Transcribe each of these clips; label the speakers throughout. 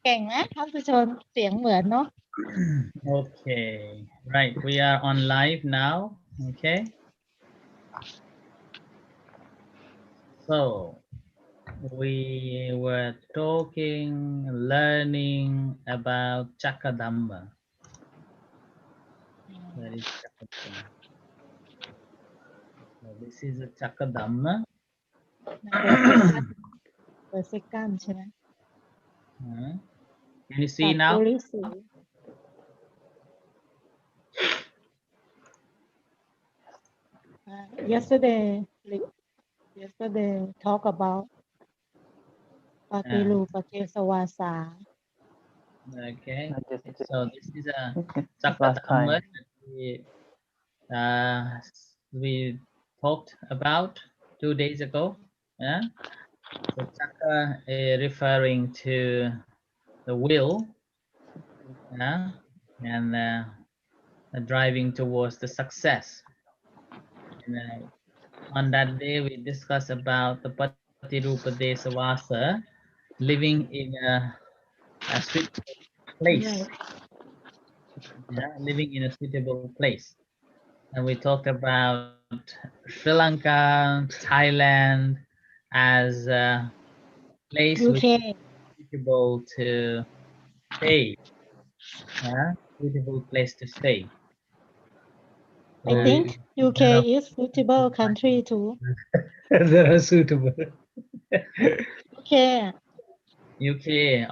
Speaker 1: เก่งนะท่านผู้ชมเสียงเหมือนเนาะ
Speaker 2: Okay, right. We are on live now. Okay. So we were talking, learning about Cakkadhamma. Where is Cakkadhamma? So this is a Cakkadhamma.
Speaker 1: เปิดเซกันใช่ไหม
Speaker 2: Can you see now?
Speaker 1: ปุริสี yesterday talk about ปฏิรูปเกสวาสา
Speaker 2: Okay.
Speaker 3: Not just
Speaker 2: So this is a
Speaker 3: last time.
Speaker 2: Cakkadhamma we talked about 2 days ago. Yeah. So Chakka referring to the will, yeah, and driving towards the success. And, on that day, we discussed about the Patirupa Desavasa living in a suitable place. Yeah, living in a suitable place. And we talked about Sri Lanka, Thailand as a place which
Speaker 1: UK
Speaker 2: is suitable to stay. Yeah, suitable place to stay.
Speaker 1: I think UK is suitable country too
Speaker 4: They are suitable.
Speaker 1: UK
Speaker 2: UK,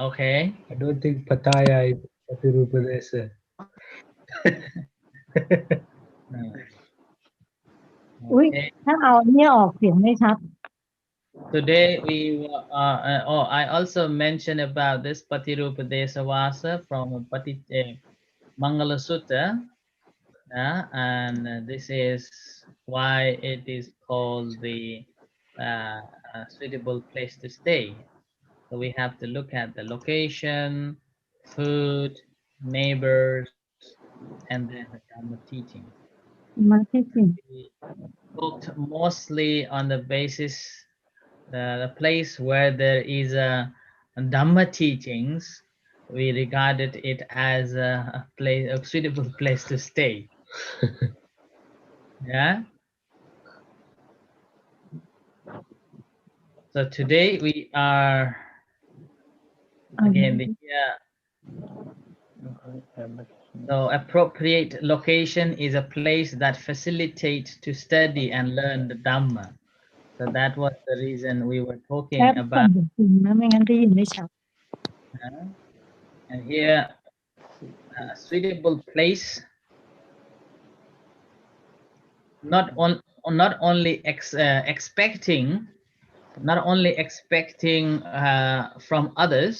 Speaker 2: okay.
Speaker 4: I don't think Pattaya is Patirupadesa.
Speaker 2: Okay.
Speaker 1: ถ้าเอาเนี่ยออกเสียงไม่ชัด
Speaker 2: Today we I also mentioned about this Patirupa Desavasa from Mangala Sutta, and this is why it is called the suitable place to stay. So we have to look at the location, food, neighbors, and then the Dhamma teaching.
Speaker 1: มาที่จริง
Speaker 2: We looked mostly on the basis, the place where there is a Dhamma teachings. We regarded it as a suitable place to stay. Yeah. So today we are again here. So appropriate location is a place that facilitates to study and learn the Dhamma. So that was the reason we were talking
Speaker 1: แค่ส่ง
Speaker 2: about.
Speaker 1: จริงนะไม่งั้นได้ยินไม่ชัด
Speaker 2: And here, a suitable place, not only expecting from others,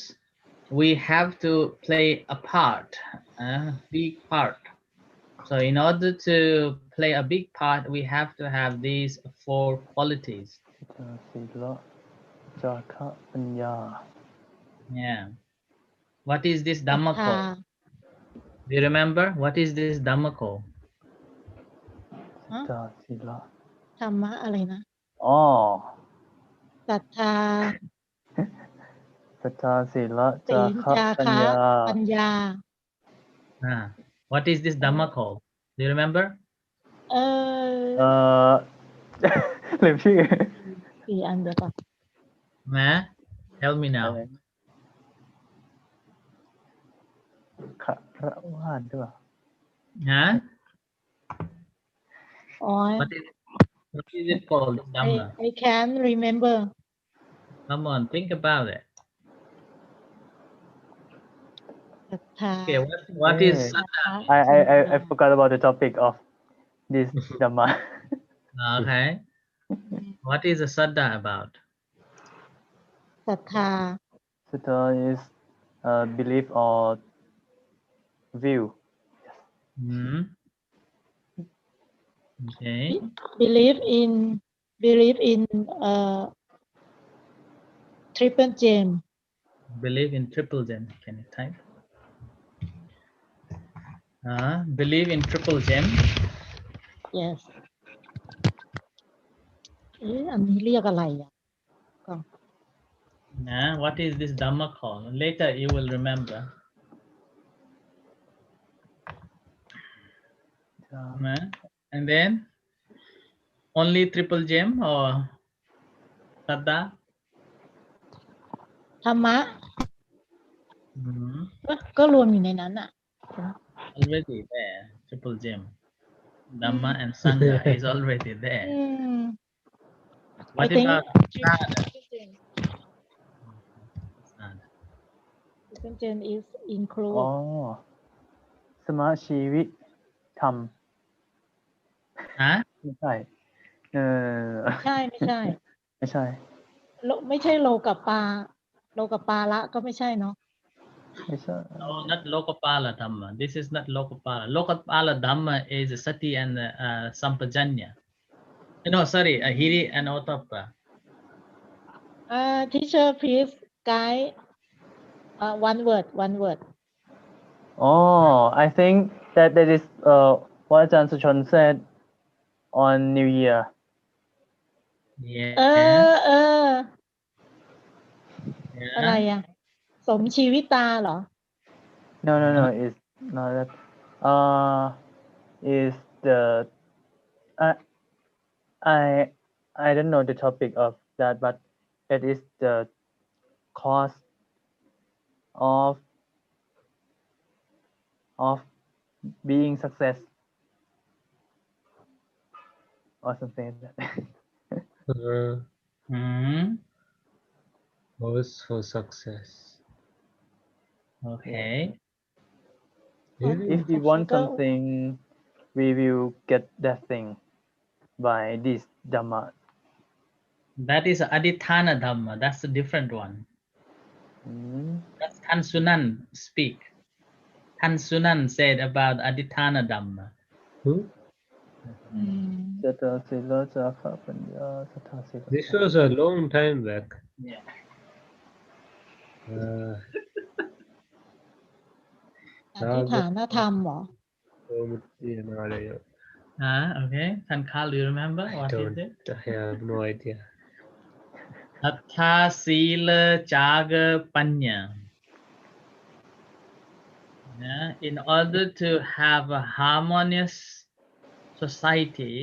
Speaker 2: we have to play a part, big part. So in order to play a big part, we have to have these 4 qualities.
Speaker 3: ศีลจาคะปัญญา
Speaker 2: Yeah. What is this Dhamma called? Do you remember? What is this Dhamma called?
Speaker 3: จาศีล
Speaker 1: ธรรมะอะไรนะ
Speaker 3: อ๋อ
Speaker 1: ศรัทธา
Speaker 3: ศรัทธาศีล
Speaker 1: ศี
Speaker 3: จา
Speaker 1: ล
Speaker 3: คะ
Speaker 1: จา
Speaker 3: ปัญ
Speaker 1: คะ
Speaker 3: ญา
Speaker 1: ปัญญา
Speaker 2: What is this Dhamma called? Do you remember?
Speaker 1: เออ
Speaker 3: ลืมชื่อ
Speaker 1: 4 อันเดียวก่อน
Speaker 2: Help me now.
Speaker 3: คารวะด้วยป่ะ
Speaker 2: Huh?
Speaker 1: อ๋อ
Speaker 2: What is it called? This Dhamma.
Speaker 1: I can't remember
Speaker 2: Come on, think about it.
Speaker 1: ศรัทธา
Speaker 2: Okay, what is Saddha?
Speaker 3: I forgot about the topic of this Dhamma.
Speaker 2: Okay. What is a Saddha about?
Speaker 1: ศรัทธา
Speaker 3: Sutta is belief or view.
Speaker 2: Okay.
Speaker 1: believe in triple gem
Speaker 2: Believe in triple gem. Can you type? Believe in triple gem.
Speaker 1: yes อันนี้เรียกอะไรอ่ะ
Speaker 2: What is this Dhamma called? Later you will remember. And then only triple gem or Saddha?
Speaker 1: ธรรมะ
Speaker 2: Mhm.
Speaker 1: ก็รวมอยู่ในนั้นอ่ะ
Speaker 2: Already there, triple gem. Dhamma and Sangha is already there. What
Speaker 1: I think
Speaker 2: about Sada?
Speaker 1: triple gem is include
Speaker 3: อ๋อ สมาชีวิธรรม
Speaker 2: Huh?
Speaker 3: ไม่ใช่
Speaker 1: ใช่ไม่ใช่
Speaker 3: ไม่ใช่
Speaker 1: ไม่ใช่โลกับปาละก็ไม่ใช่เนาะ
Speaker 3: ไม่ใช่
Speaker 2: No, not Lokapala Dhamma. This is not Lokapala. Lokapala Dhamma is Sati and Sampajanya. No, sorry, Hiri and Ottappa.
Speaker 1: Teacher please guide one word
Speaker 3: Oh, I think that is what Ajahn Suchon said on New Year.
Speaker 2: Yeah.
Speaker 1: อะไรอ่ะ สมชีวิตาเหรอ
Speaker 3: No, it's not that. Is the I don't know the topic of that, but it is the cause of being success or something like that.
Speaker 4: Cause for success.
Speaker 2: Okay.
Speaker 3: If we want something, we will get that thing by this Dhamma.
Speaker 2: That is Adithana Dhamma. That's a different one. That's Tan Sunan speak. Tan Sunan said about Adithana Dhamma.
Speaker 4: Who? This was a long time back.
Speaker 2: Yeah.
Speaker 1: อธิฐานธรรมเหรอ
Speaker 2: Okay. Tankal, do you remember what is it?
Speaker 4: I have no idea.
Speaker 2: Sattha, Sila, Jaga, Panya. In order to have a harmonious society,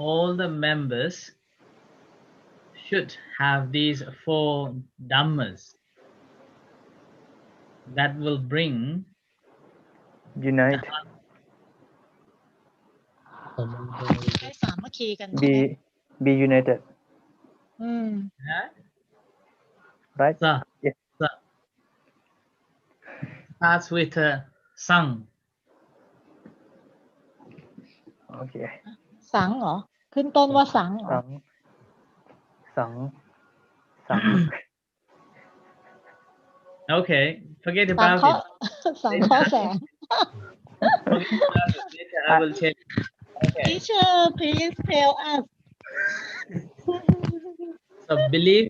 Speaker 2: all the members should have these 4 dhammas that will bring
Speaker 3: Unite,
Speaker 1: ให้สามัคคีกันใช่ไหม
Speaker 3: be united,
Speaker 1: อืม
Speaker 3: right?
Speaker 2: Sa.
Speaker 3: Yes.
Speaker 2: Sa. Starts with Sang.
Speaker 3: Okay.
Speaker 1: สังเหรอ ขึ้นต้นว่าสังเหรอ
Speaker 3: สัง
Speaker 2: Okay, forget
Speaker 1: สัง
Speaker 2: about
Speaker 1: เคราะ
Speaker 2: it.
Speaker 1: ห์ สังเคราะห์แสง
Speaker 2: Forget about it. Later I will change. Okay.
Speaker 1: Teacher please tell us
Speaker 2: So believe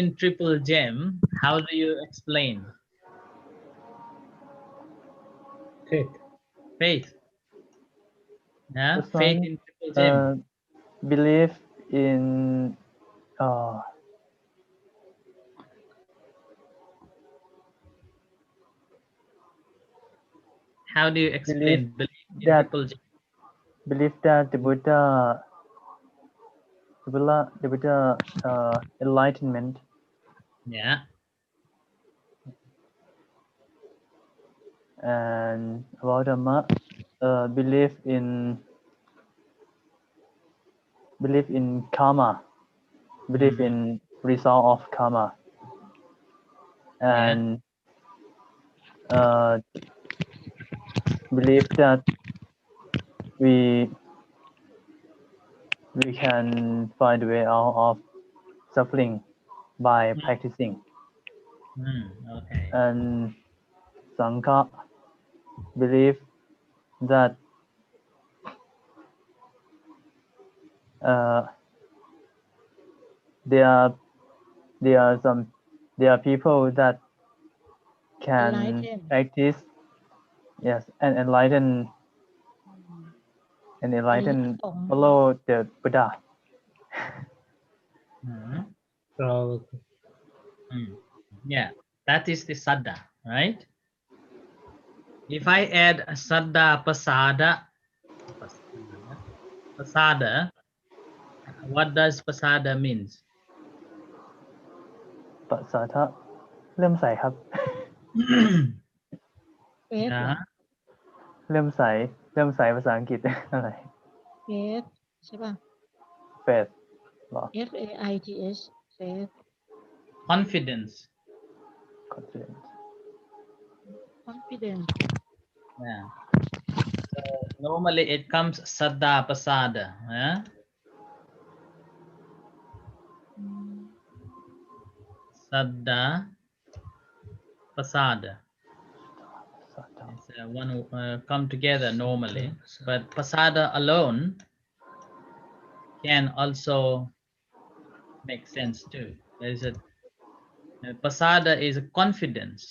Speaker 2: in triple gem. How do you explain? Faith. Yeah,
Speaker 3: This
Speaker 2: faith
Speaker 3: one,
Speaker 2: in triple gem.
Speaker 3: believe in
Speaker 2: How do you explain believe in
Speaker 3: that-
Speaker 2: triple gem?
Speaker 3: believe that the Buddha enlightenment
Speaker 2: Yeah.
Speaker 3: and about Dhamma, believe in karma, believe in result of karma, and believe that we can find a way out of suffering by practicing.
Speaker 2: Okay.
Speaker 3: And Sangha believe that there are people that can
Speaker 1: Enlighten.
Speaker 3: practice, yes, and enlighten follow the Buddha.
Speaker 2: Yeah, that is the saddha, right? If I add saddha pasada, pasada, what does pasada means?
Speaker 3: ปัสสาทะเริ่มใสครับ
Speaker 1: เฟสเหรอ
Speaker 2: Yeah.
Speaker 3: เริ่มใสเริ่มใสภาษาอังกฤษ อะไร
Speaker 1: เฟสใช่ป่ะ
Speaker 3: เฟสหรอ
Speaker 1: F A I T H เฟส
Speaker 2: Confidence.
Speaker 3: confidence
Speaker 1: confidence
Speaker 2: Yeah. So normally it comes saddha pasada. Yeah. Saddha pasada.
Speaker 3: สาทะ
Speaker 2: It's one come together normally, but pasada alone can also make sense too. There is a pasada is a confidence.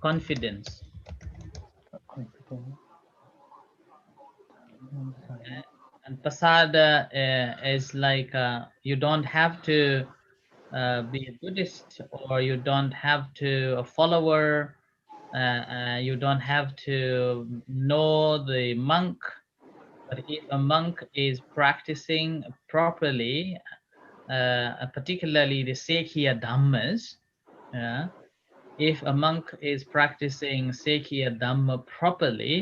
Speaker 2: Confidence.
Speaker 3: confidence เริ่มใส
Speaker 2: And pasada is like you don't have to be a Buddhist, or you don't have to a follower. You don't have to know the monk. But if a monk is practicing properly, particularly the Sekhiya Dhammas, if a monk is practicing Sekhiya Dhamma properly,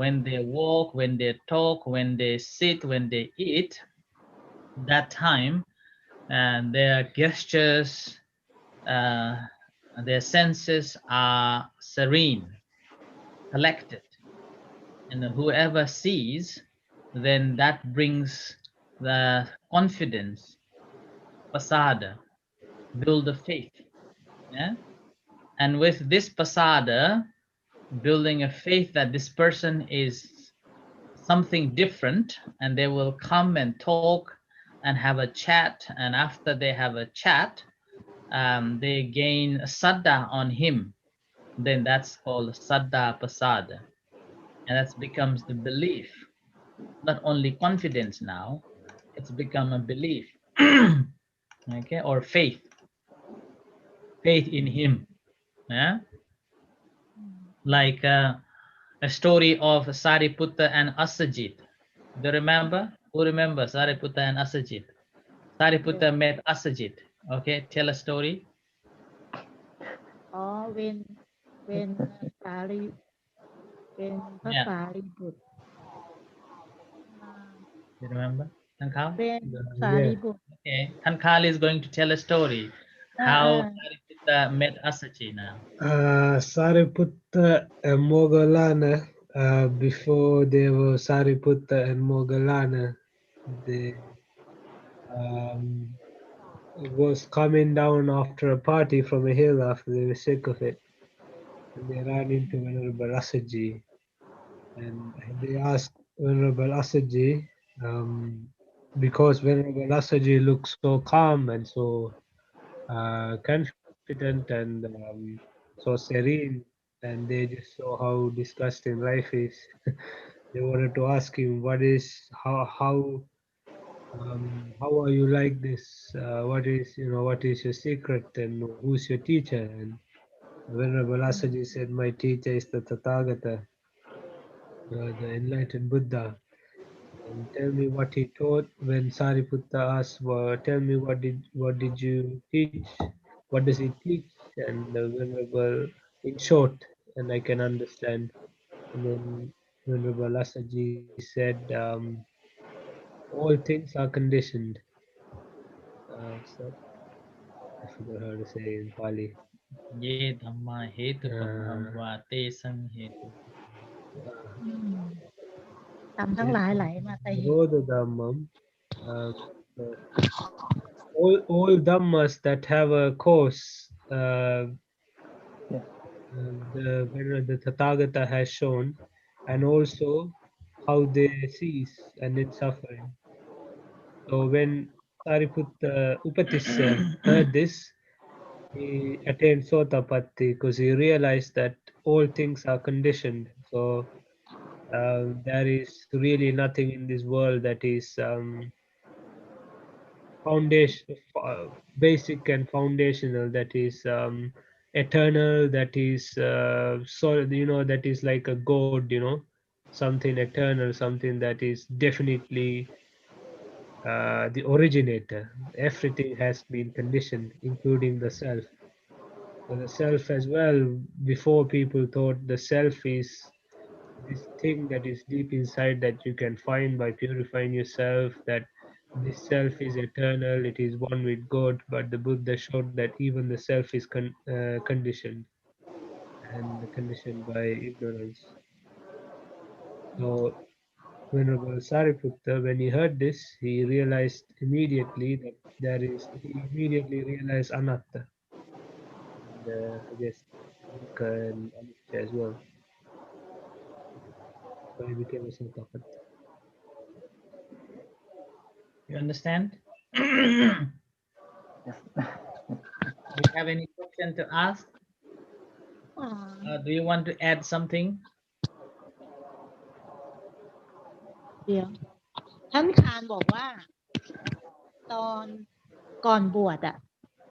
Speaker 2: when they walk, when they talk, when they sit, when they eat, that time, and their gestures, their senses are serene, collected, and whoever sees, then that brings the confidence, pasada, build a faith. Yeah? And with this pasada, building a faith that this person is something different, and they will come and talk and have a chat, and after they have a chat, they gain saddha on him, then that's called saddha pasada, and that becomes the belief, not only confidence now, it's become a belief. Okay, or faith in him. Yeah, like a story of Sariputta and Asajit. Do you remember? Who remembers Sariputta and Asajit? Sariputta met Asajit. Okay, tell a story.
Speaker 1: when สารีเป็นพระ
Speaker 2: Yeah,
Speaker 1: สารีบุตร
Speaker 2: you remember? Thankal?
Speaker 1: เป็นสารีบุตร
Speaker 2: Okay, Thankal is going to tell a story how Sariputta met Asajit now.
Speaker 4: Sariputta and Moggallana, before they were Sariputta and Moggallana, they was coming down after a party from a hill after they were sick of it. And they ran into Venerable Asaji, and they asked Venerable Asaji, because Venerable Asaji looks so calm and so confident and so serene, and they just saw how disgusting life is. They wanted to ask him, what is how are you like this? What is what is your secret, and who's your teacher? And Venerable Asaji said, my teacher is the Tathagata, the enlightened Buddha. And tell me what he taught. When Sariputta asked, well, tell me what did you teach? What does he teach? And the Venerable, in short, and I can understand. And then Venerable Asaji said, all things are conditioned. So I forgot how to say in Pali.
Speaker 2: Ye dhamma hetu pabhavva te sang hetu.
Speaker 1: ทำทั้งหลายไหลมาแต่เหตุ
Speaker 4: Nirodha Dhammam. So all dhammas that have a cause, the Tathagata has shown, and also how they cease and its suffering. So when Sariputta Upatisya heard this, he attained Sotapatti because he realized that all things are conditioned. So there is really nothing in this world that is foundation, basic and foundational, that is eternal, that is solid, that is like a god, something eternal, something that is definitely the originator. Everything has been conditioned, including the self. So the self as well, before people thought the self is this thing that is deep inside that you can find by purifying yourself, that this self is eternal, it is one with God. But the Buddha showed that even the self is conditioned, and conditioned by ignorance. So Venerable Sariputta, when he heard this, he realized immediately that he immediately realized anatta, and I guess dukkha and anicca as well. So he became a Sattvatt.
Speaker 2: You understand? Do you
Speaker 3: Yes.
Speaker 2: have any question to ask? Do you want to add something?
Speaker 1: เดี๋ยวท่านคานบอกว่า ตอนก่อนบวช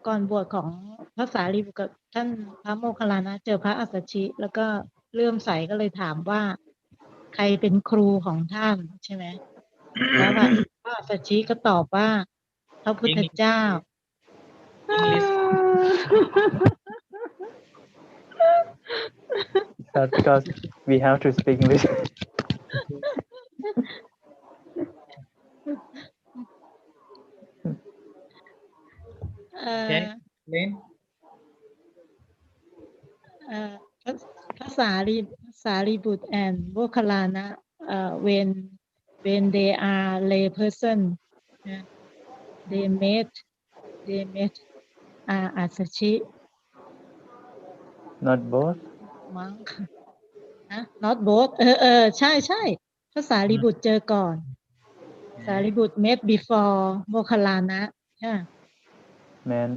Speaker 1: ก่อนบวชของพระสารีบุตรกับท่านพระโมคคัลลานะเจอพระอัสสชิ แล้วก็เลื่อมใสก็เลยถามว่า ใครเป็นครูของท่านใช่ไหมแล้วพระอัสสชิก็ตอบว่า พระพุทธเจ้า
Speaker 2: English.
Speaker 3: That's because we have to speak English.
Speaker 2: Okay, explain.
Speaker 1: พระสารีบุตร and โมคคัลลานะ when they are lay person they metอัสสชิ
Speaker 3: Not both.
Speaker 1: มั้งnot both ใช่พระสารีบุตรเจอก่อน สารีบุตร met before โมคคัลลานะใช่
Speaker 3: Man.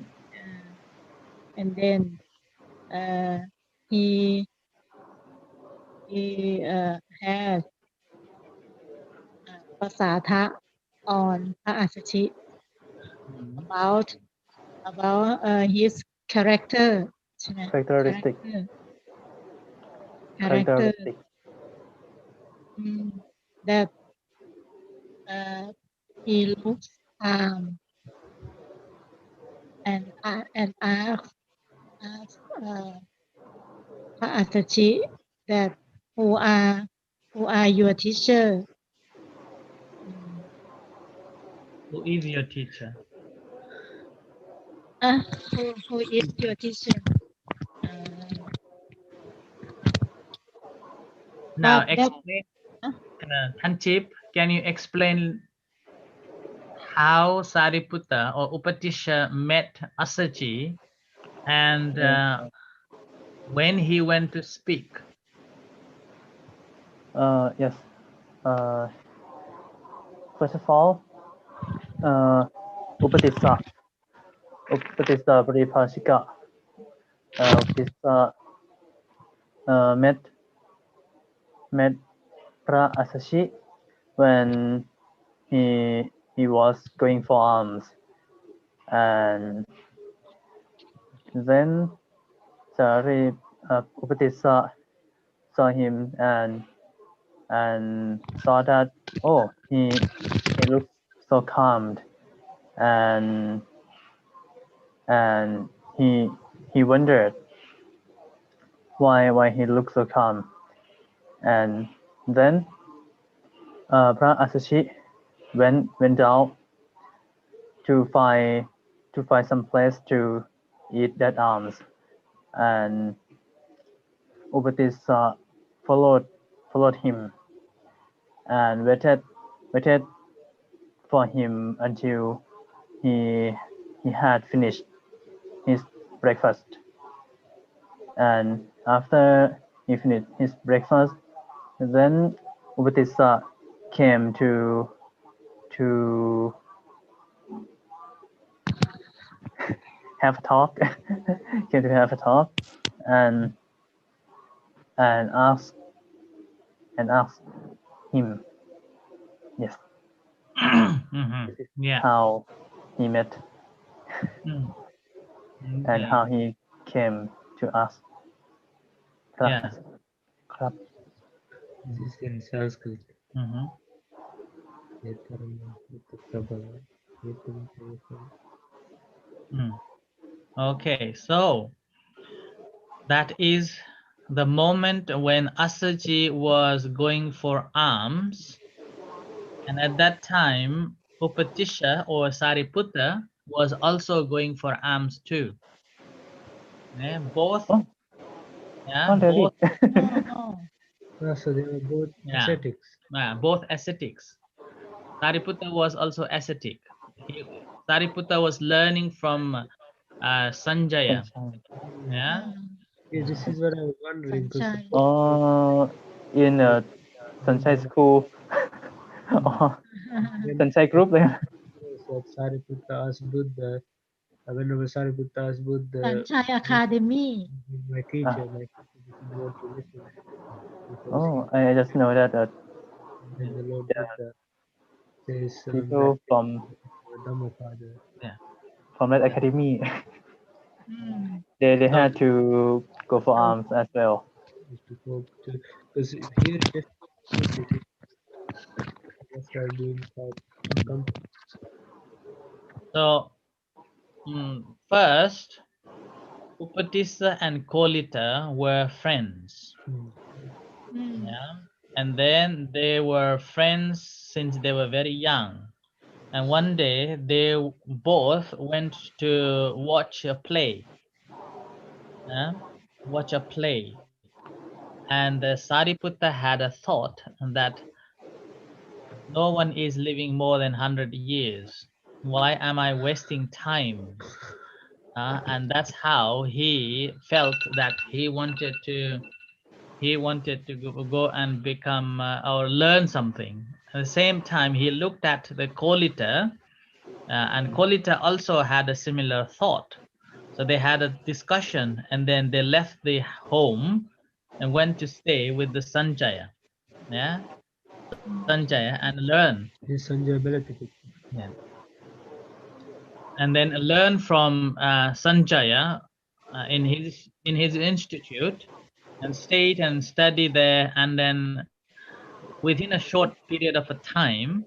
Speaker 1: and then he has ภาษาทะ on พระอัสสชิ about his character ใช่ไหม
Speaker 3: Characteristic.
Speaker 1: that he looks and asks พระอัสสชิ that who are your teacher
Speaker 2: Who is your teacher?
Speaker 1: who is your teacher
Speaker 2: Now
Speaker 1: But that-
Speaker 2: explain. Tanchip, can you explain how Sariputta or Upatisha met Asaji, and when he went to speak?
Speaker 3: Yes. First of all, Upatissa Paripashika. Upatissa met Pra Asashi when he was going for alms, and then Upatissa saw him and saw that he looks so calmed, and he wondered why he looked so calm, and then Pra Asashi went out to find some place to eat that alms, and Upatissa followed him and waited for him until he had finished his breakfast, and after he finished his breakfast, then Upatissa came to have a talk and asked him. Yes.
Speaker 2: Yeah.
Speaker 3: How he met
Speaker 2: Mm.
Speaker 3: and
Speaker 2: Okay.
Speaker 3: how he came to us.
Speaker 2: Yeah.
Speaker 3: Krab.
Speaker 4: This is in Sanskrit.
Speaker 2: Mhm.
Speaker 4: Etarma, Etaprabha, Etam Tevasam.
Speaker 2: Mm. Okay, so that is the moment when Asaji was going for alms, and at that time Upatisha or Sariputta was also going for alms too. Yeah, both.
Speaker 3: Oh,
Speaker 2: Yeah,
Speaker 3: oh, really?
Speaker 2: both.
Speaker 1: Oh,
Speaker 4: So they were both
Speaker 2: Yeah,
Speaker 4: ascetics.
Speaker 2: both ascetics. Sariputta was also ascetic. Sariputta was learning from Sanjaya. Yeah.
Speaker 4: Yeah, this is what I was wondering. Because
Speaker 1: Sanjay.
Speaker 3: Oh, in a Sunshine School or Sunshine Group there.
Speaker 4: that Sariputta asked Buddha, whenever Sariputta asked Buddha,
Speaker 1: Sanjay Academy.
Speaker 4: my teacher didn't want to listen. Because
Speaker 3: Oh, I just know that
Speaker 4: then the Lord Buddha says that
Speaker 3: people from
Speaker 4: Dhammapada.
Speaker 3: that academy
Speaker 1: Mm.
Speaker 3: they
Speaker 2: So,
Speaker 3: had to go for arms as well.
Speaker 4: Is to go to, because here that's why being quite uncomfortable.
Speaker 2: so first, Upatissa and Kolita were friends.
Speaker 4: Mm.
Speaker 1: Mm.
Speaker 2: Yeah. And then they were friends since they were very young. And one day they both went to watch a play. Yeah? Watch a play. And Sariputta had a thought that no one is living more than 100 years. Why am I wasting time? And that's how he felt that he wanted to go and become or learn something. At the same time, he looked at the Kolita, and Kolita also had a similar thought. So they had a discussion, and then they left the home and went to stay with the Sanjaya. Yeah, Sanjaya, and learn.
Speaker 4: His Sanjay Balatika.
Speaker 2: Yeah, and then learn from Sanjaya in his institute, and stayed and study there, and then within a short period of a time,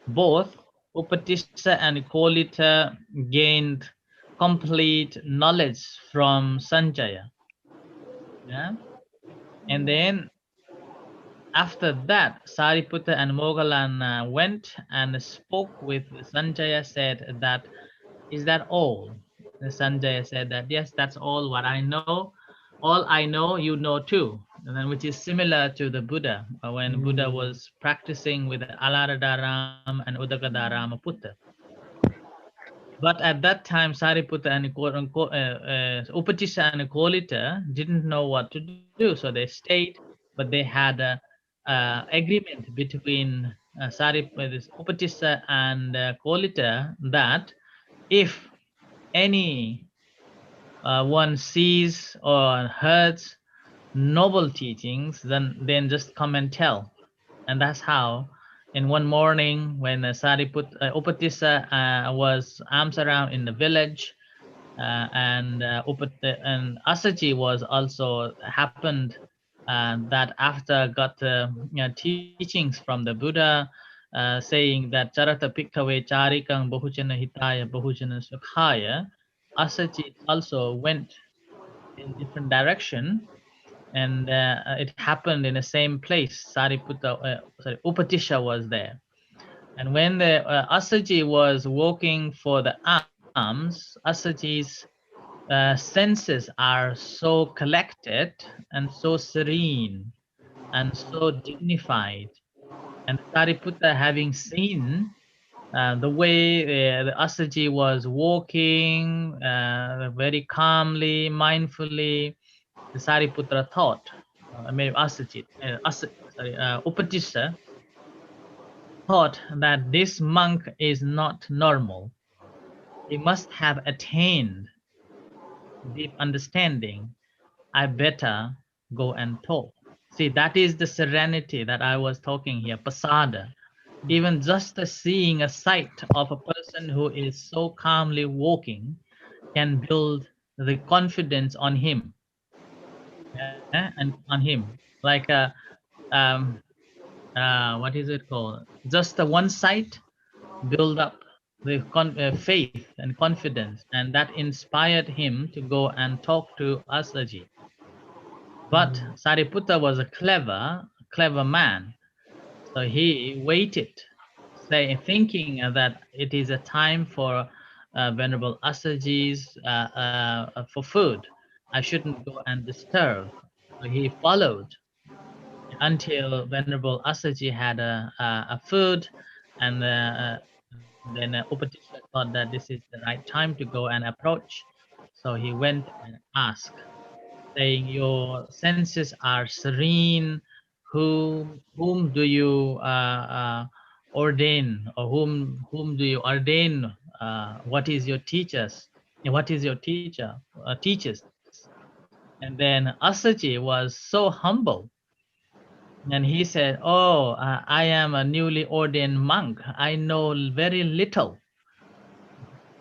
Speaker 2: both Upatissa and Kolita gained complete knowledge from Sanjaya. Yeah, and then after that, Sariputta and Mogalan went and spoke with Sanjaya. Said that, is that all? The Sanjaya said that, yes, that's all what I know. All I know, you know too. And then, which is similar to the Buddha, when Buddha was practicing with Aladadaram and Udakadaram Putta. But at that time, Sariputta and Upatissa and Kolita didn't know what to do, so they stayed, but they had a agreement between this Upatissa and Kolita that if any one sees or hears noble teachings, then just come and tell. And that's how, in one morning, when Upatissa was arms around in the village, and Asaji was also happened, that after got teachings from the Buddha, saying that Charata Pikkave Charikang Bahujana Hitaya Bahujana Sukhaya, Asaji also went in different direction, and it happened in the same place. Upatisha was there, and when the Asaji was walking for the alms, Asaji's senses are so collected and so serene and so dignified. And Sariputta, having seen the way the Asaji was walking very calmly, mindfully, the Sariputta thought, Upatisha thought that this monk is not normal. He must have attained deep understanding. I better go and talk. See, that is the serenity that I was talking here, pasada. Even just seeing a sight of a person person who is so calmly walking can build the confidence on him, and on him, like what is it called? Just the one sight build up the faith and confidence, and that inspired him to go and talk to Asaji. But Sariputta was a clever man, so he waited, thinking that it is a time for Venerable Asaji's for food. I shouldn't go and disturb. So he followed until Venerable Asaji had a food, and then Upatisha thought that this is the right time to go and approach. So he went and asked, saying, "Your senses are serene. Whom do you ordain, or whom do you ordain? What is your teachers? What is your teachers?" And then Asaji was so humble, and he said, "Oh, I am a newly ordained monk. I know very little."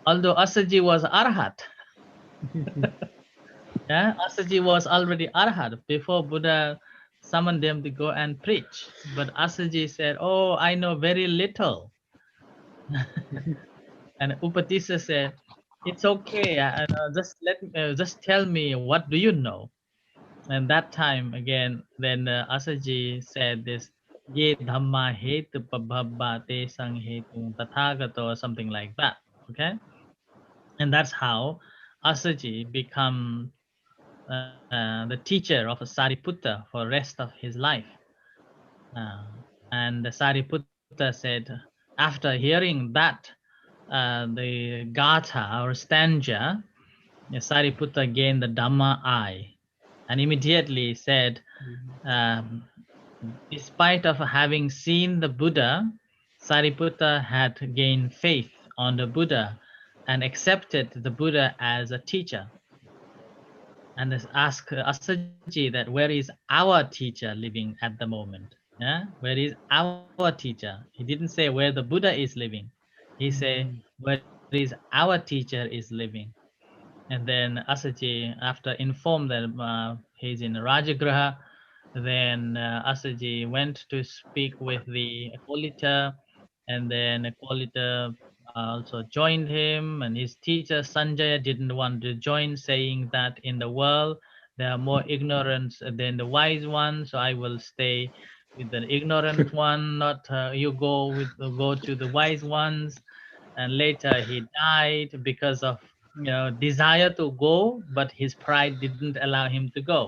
Speaker 2: Although Asaji was Arhat. Yeah, Asaji was already Arhat before Buddha summoned them to go and preach. But Asaji said, "Oh, I know very little." And Upatissa said, "It's okay. Just tell me, what do you know?" And that time again, then Asaji said this, "Ye dhamma hetu pabhabba te sang hetu tathagato," or something like that. Okay, and that's how Asaji become the teacher of Sariputta for rest of his life. And Sariputta said, after hearing that, the Gatha or stanza, Sariputta gained the Dhamma eye, and immediately said, despite of having seen the Buddha, Sariputta had gained faith on the Buddha and accepted the Buddha as a teacher. And ask Asaji that where is our teacher living at the moment? Yeah, where is our teacher? He didn't say where the Buddha is living. He say where is our teacher is living. And then Asaji, after informed that he's in Rajagraha, then Asaji went to speak with the Akolita, and then Akolita also joined him, and his teacher Sanjaya didn't want to join, saying that in the world there are more ignorance than the wise one, so I will stay with the ignorant one, not you go to the wise ones. And later he died because of desire to go, but his pride didn't allow him to go.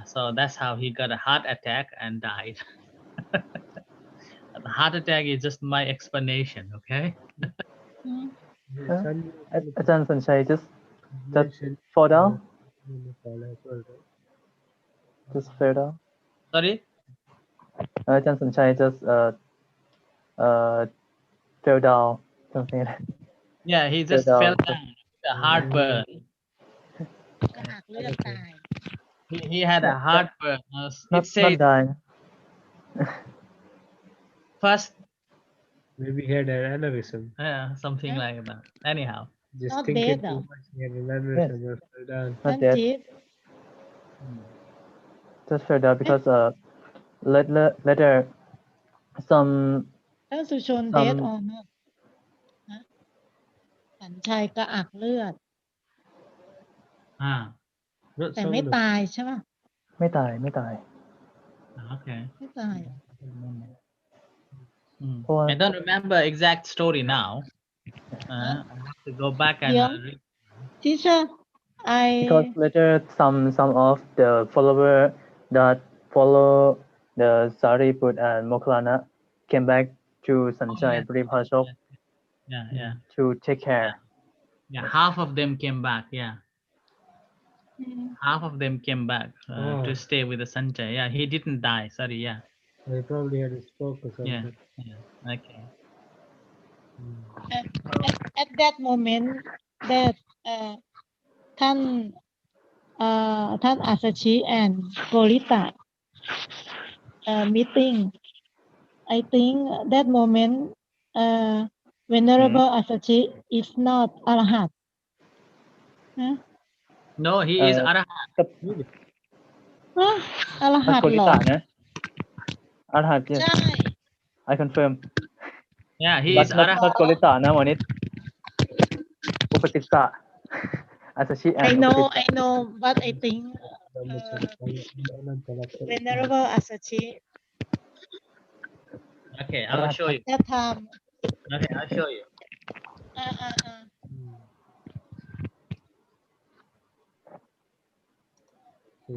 Speaker 2: So that's how he got a heart attack and died. The heart attack is just my explanation, okay?
Speaker 3: Ajahn Sanchai, just fall down. Just fell down.
Speaker 2: Sorry?
Speaker 3: Ajahn Sanchai just fell down. Something like that.
Speaker 2: Yeah, he
Speaker 3: Fell
Speaker 2: just fell
Speaker 3: down.
Speaker 2: down. The heartburn.
Speaker 1: ก็หักเลือดตาย
Speaker 2: He had a heartburn.
Speaker 3: Not
Speaker 2: It says
Speaker 3: dying.
Speaker 2: first,
Speaker 4: Maybe he had an aneurysm.
Speaker 2: something
Speaker 1: Huh?
Speaker 2: like that. Anyhow,
Speaker 4: Just
Speaker 1: Not
Speaker 4: thinking
Speaker 1: dead,
Speaker 4: too
Speaker 1: though.
Speaker 4: much, he had an aneurysm or fell down.
Speaker 3: Not
Speaker 1: ท่าน
Speaker 3: dead.
Speaker 1: จีบ
Speaker 3: Just fell down because later some
Speaker 1: ท่านสุชนเดดออนนะสัญชัยก็อักเลือด
Speaker 4: Not
Speaker 1: แต่
Speaker 4: some
Speaker 1: ไม่
Speaker 4: of
Speaker 1: ตายใช่ป่ะ
Speaker 3: ไม่ตาย
Speaker 2: okay.
Speaker 1: ไม่ตายเหรอ
Speaker 2: I don't remember exact story now. I have to go back and
Speaker 1: Yeah.
Speaker 2: read.
Speaker 1: Teacher
Speaker 3: because later some of the follower that follow the Sariput and Mokkallana came back to Sanchai
Speaker 2: yes.
Speaker 3: Paripashok
Speaker 2: Yeah.
Speaker 3: to take care.
Speaker 2: Yeah, half of them came back. Yeah, half of them came back to stay with the Sanjay. Yeah, he didn't die. Sorry. Yeah.
Speaker 4: He probably had a stroke or
Speaker 2: Yeah.
Speaker 4: something.
Speaker 2: Okay.
Speaker 1: at that moment that ท่านอัศชิ and Golita meeting I think that moment Venerable Asachi is not Arahat. Huh?
Speaker 2: No, he is Arahant.
Speaker 3: กับ
Speaker 1: Huh?
Speaker 3: ท่าน
Speaker 1: Arahat
Speaker 3: โกริ
Speaker 1: เหรอ
Speaker 3: ตะนะอาหัต yes
Speaker 1: ใช่
Speaker 3: I confirm
Speaker 2: Yeah, he
Speaker 3: but
Speaker 2: is
Speaker 3: not
Speaker 2: Arahant.
Speaker 3: โกริตะนะวันนี้อุปติสสะ Asachi and
Speaker 1: I know
Speaker 3: อุปติสสะ
Speaker 1: I know but I think Venerable Asachi
Speaker 2: Okay, I will show you.
Speaker 1: that time
Speaker 2: Okay, I'll show you.
Speaker 4: So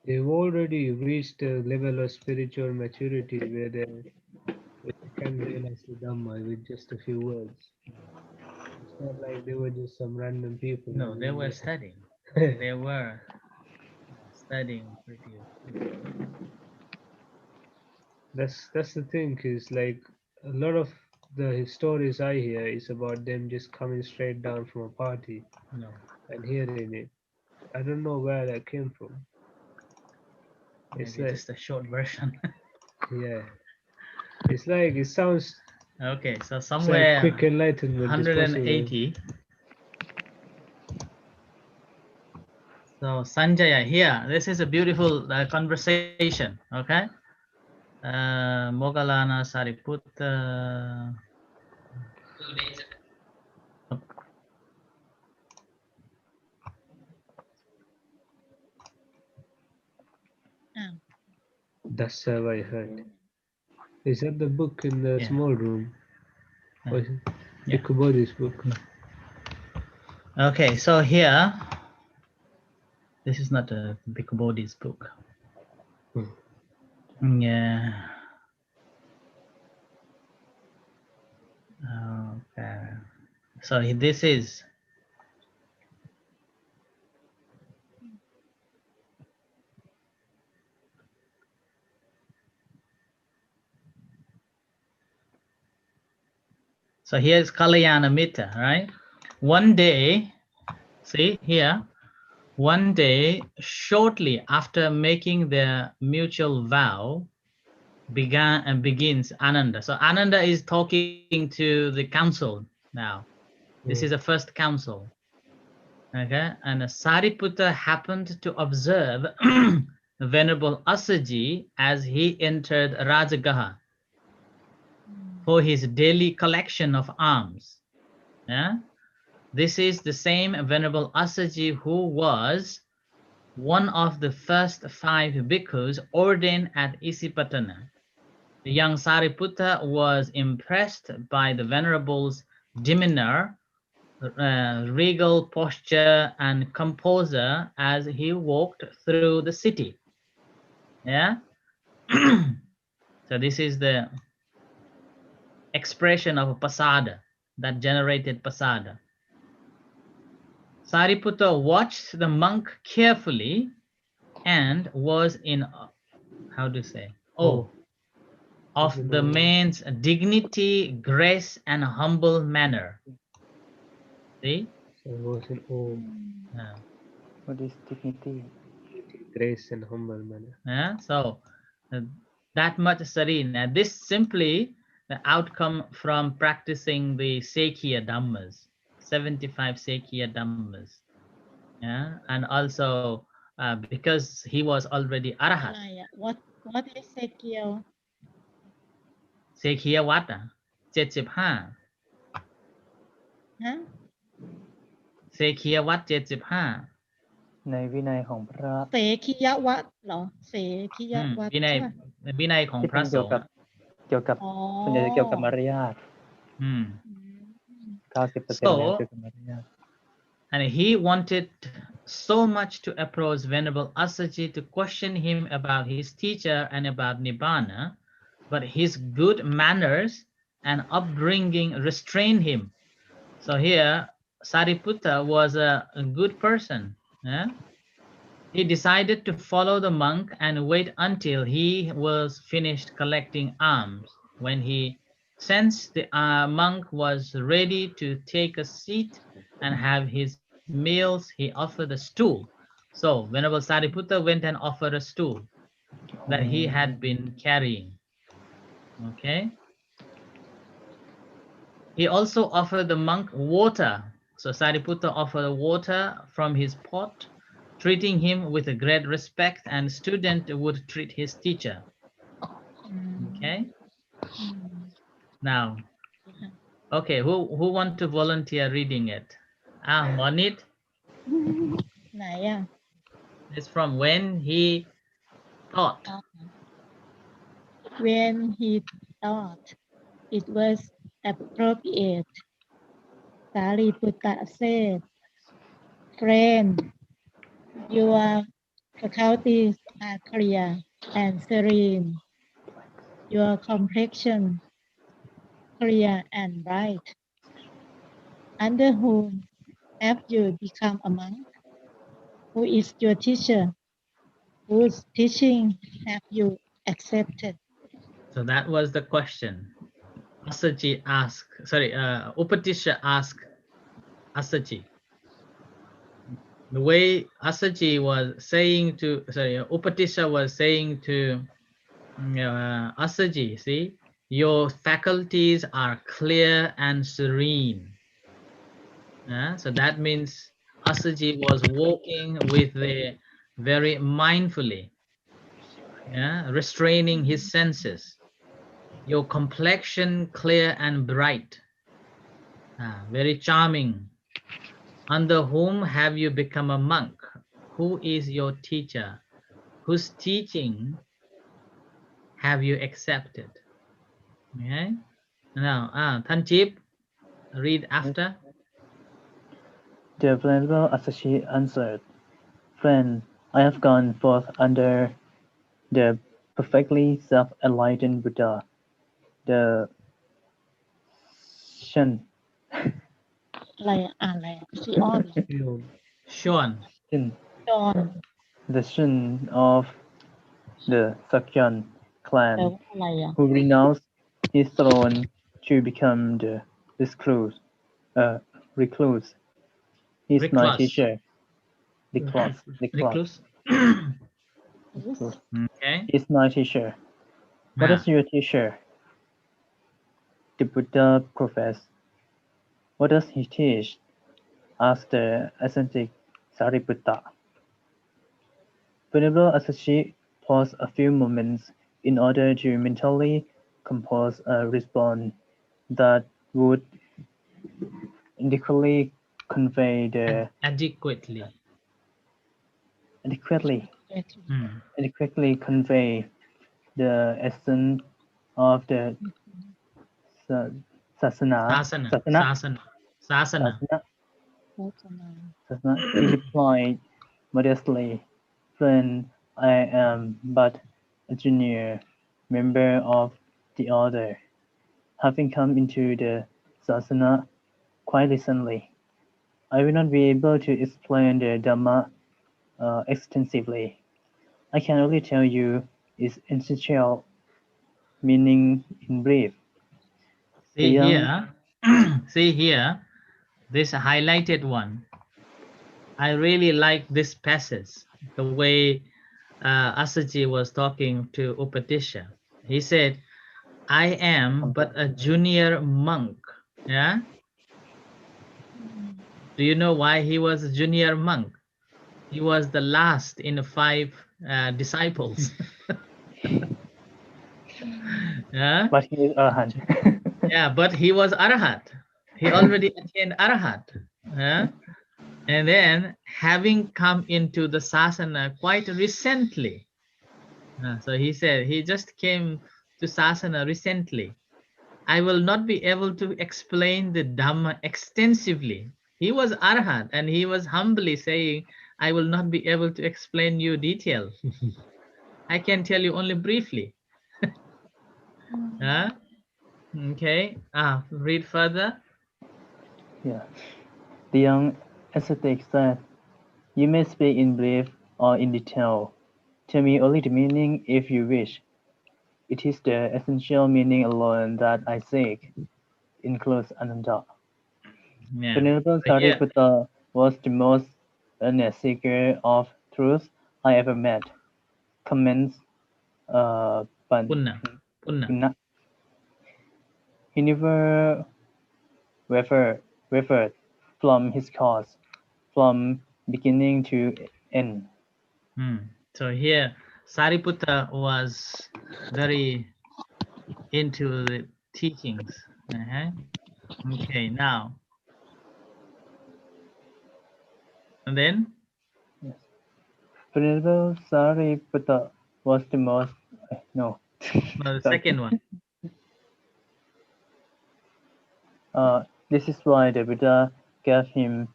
Speaker 4: they've already reached a level of spiritual maturity where they can realize the Dhamma with just a few words. It's not like they were just some random people.
Speaker 2: No, they were studying. They were studying pretty.
Speaker 4: That's the thing, is like a lot of the stories I hear is about them just coming straight down from a party
Speaker 2: No.
Speaker 4: and hearing it. I don't know where that came from. It's
Speaker 2: Maybe
Speaker 4: like,
Speaker 2: just a short version.
Speaker 4: yeah, it's like it sounds
Speaker 2: Okay, so
Speaker 4: it's
Speaker 2: somewhere
Speaker 4: like quick enlightenment is possible.
Speaker 2: 180. So Sanjaya here, this is a beautiful conversation. Okay, Moggallana Sariputta. 2 days ago.
Speaker 4: That's how I heard. Is that the book in the
Speaker 2: Yeah.
Speaker 4: small room?
Speaker 2: Yeah.
Speaker 4: Or is it
Speaker 2: Yeah.
Speaker 4: Bhikkhu book?
Speaker 2: Okay, so here, this is not a Bhikkhu Bodhi's book. Yeah. Okay. So this is. So here's Kalyana Mitta, right? One day, see here, one day, shortly after making their mutual vow, begins Ananda. So Ananda is talking to the council now. This is the first council. Okay, and Sariputta happened to observe Venerable Asaji as he entered Rajagaha for his daily collection of alms. Yeah, this is the same Venerable Asaji who was one of the first 5 bhikkhus ordained at Isipatana. The young Sariputta was impressed by the Venerable's demeanor, regal posture, and composure as he walked through the city. Yeah. So this is the expression of pasada that generated pasada. Sariputta watched the monk carefully and was in, how to say, of the man's dignity, grace, and humble manner. See?
Speaker 4: So it was in awe,
Speaker 2: Yeah.
Speaker 3: what is dignity
Speaker 4: grace, and humble manner.
Speaker 2: Yeah. So that much serene. And this simply the outcome from practicing the Sekhiya Dhammas, 75 Sekhiya Dhammas. Yeah. And also because he was already Arahat.
Speaker 1: What is Sekio?
Speaker 2: Sekhiya Vata, 75.
Speaker 1: Huh?
Speaker 2: Sekhiya Vat 75.
Speaker 3: ในวินัยของพระ
Speaker 1: เสขียวัตรเหรอ เสขียวัตร
Speaker 2: วินั
Speaker 1: ใช่
Speaker 2: ย
Speaker 1: ปะ
Speaker 2: วินัยของ
Speaker 3: ที่
Speaker 2: พ
Speaker 3: เป็
Speaker 2: ระ
Speaker 3: น
Speaker 2: ส
Speaker 3: เกี่ยว
Speaker 2: ง
Speaker 3: กับ
Speaker 2: ฆ์
Speaker 1: อ๋อ
Speaker 3: ส่วนใหญ่จะเกี่ยวกับมารยาท 90% แล้วเกี่ยวกับมารยาท
Speaker 2: and he wanted so much to approach Venerable Asaji to question him about his teacher and about Nibbana, but his good manners and upbringing restrained him. So here, Sariputta was a good person. Yeah? He decided to follow the monk and wait until he was finished collecting alms. When he sensed the monk was ready to take a seat and have his meals, he offered a stool So Venerable Sariputta went and offered a stool that he had been carrying. Okay. He also offered the monk water. So Sariputta offered water from his pot, treating him with a great respect, and student would treat his teacher. Okay. Now, okay, who want to volunteer reading it? Monit.
Speaker 1: ไหนอ่ะ
Speaker 2: It's from when he thought.
Speaker 1: When he thought it was appropriate, Sariputta said, "Friend, your faculties are clear and serene. Your complexion clear and bright. Under whom have you become a monk? Who is your teacher? Whose teaching have you accepted?"
Speaker 2: So that was the question. Asaji asked, Upatisha asked Asaji. The way Asaji was saying to, Upatisha was saying to Asaji, see, your faculties are clear and serene. So that means Asaji was walking with very mindfully, restraining his senses. Your complexion clear and bright, very charming. Under whom have you become a monk? Who is your teacher? Whose teaching have you accepted? Okay. Now, Tanjip, read after.
Speaker 3: The Venerable Asashi answered, "Friend, I have gone forth under the perfectly self-enlightened Buddha, the Shen,
Speaker 1: อะไรอ่ะอ่านอะไรอ่ะซีออนเหรอ
Speaker 2: Sean.
Speaker 3: Shen,
Speaker 1: จอน
Speaker 3: the Shen of the Sakyan
Speaker 1: แปล
Speaker 3: clan,
Speaker 1: ว่าอะไรอ่ะ
Speaker 3: who renounced his throne to become the recluse. He's my
Speaker 2: Recluse.
Speaker 3: teacher. Recluse.
Speaker 2: Recluse.
Speaker 3: Recluse.
Speaker 2: Okay.
Speaker 3: He's my teacher. What is your teacher? The Buddha professed. What does he teach? Asked the ascetic Sariputta. Venerable Asashi paused a few moments in order to mentally compose a response that would adequately convey the
Speaker 2: Adequately.
Speaker 3: adequately convey the essence of the sasana.
Speaker 2: Sasana.
Speaker 3: He replied modestly, "Friend, I am but a junior member of the order, having come into the sasana quite recently. I will not be able to explain the Dhamma extensively. I can only tell you its essential meaning in brief."
Speaker 2: See here, this highlighted one. I really like this passage, the way Asaji was talking to Upatisha. He said, I am but a junior monk. Yeah. Do you know why he was a junior monk? He was the last in the 5 disciples. Yeah.
Speaker 3: But he is Arahant.
Speaker 2: Yeah, but he was Arahat. He already attained Arahat. Yeah. And then having come into the sasana quite recently. So he said he just came to sasana recently. I will not be able to explain the Dhamma extensively. He was Arhat and he was humbly saying, I will not be able to explain you detail. I can tell you only briefly. Okay. Read further.
Speaker 3: Yeah. The young ascetic said, "You may speak in brief or in detail. Tell me only the meaning if you wish. It is the essential meaning alone that I seek," includes Ananda.
Speaker 2: Yeah.
Speaker 3: Venerable Sariputta was the most earnest seeker of truth I ever met, comments
Speaker 2: Punna.
Speaker 3: Punna. He never wavered from his cause, from beginning to end.
Speaker 2: So here, Sariputta was very into the teachings. Okay, now, and then
Speaker 3: Venerable Sariputta was the most no.
Speaker 2: the
Speaker 3: Sorry.
Speaker 2: second one.
Speaker 3: This is why the Buddha gave him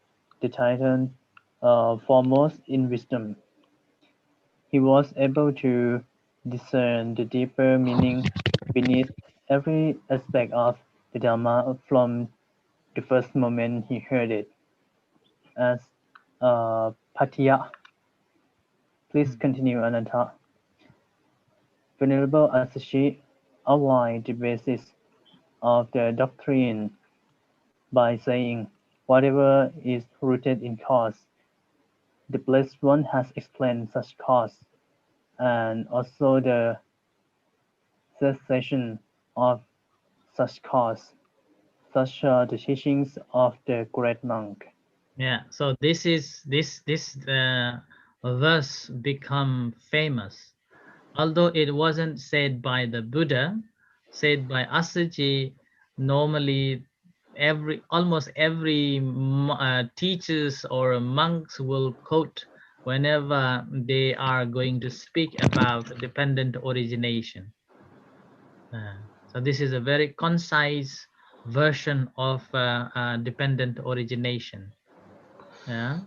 Speaker 3: the title foremost in wisdom. He was able to discern the deeper meaning beneath every aspect of the Dhamma from the first moment he heard it. As Patiya. Please continue, Ananta. Venerable Asashi outlined the basis of the doctrine by saying, whatever is rooted in cause, the Blessed One has explained such cause, and also the cessation of such cause. Such are the teachings of the great monk.
Speaker 2: Yeah, so this verse become famous. Although it wasn't said by the Buddha, said by Asaji. Normally, almost every teachers or monks will quote whenever they are going to speak about dependent origination. So this is a very concise version of dependent origination. Yeah.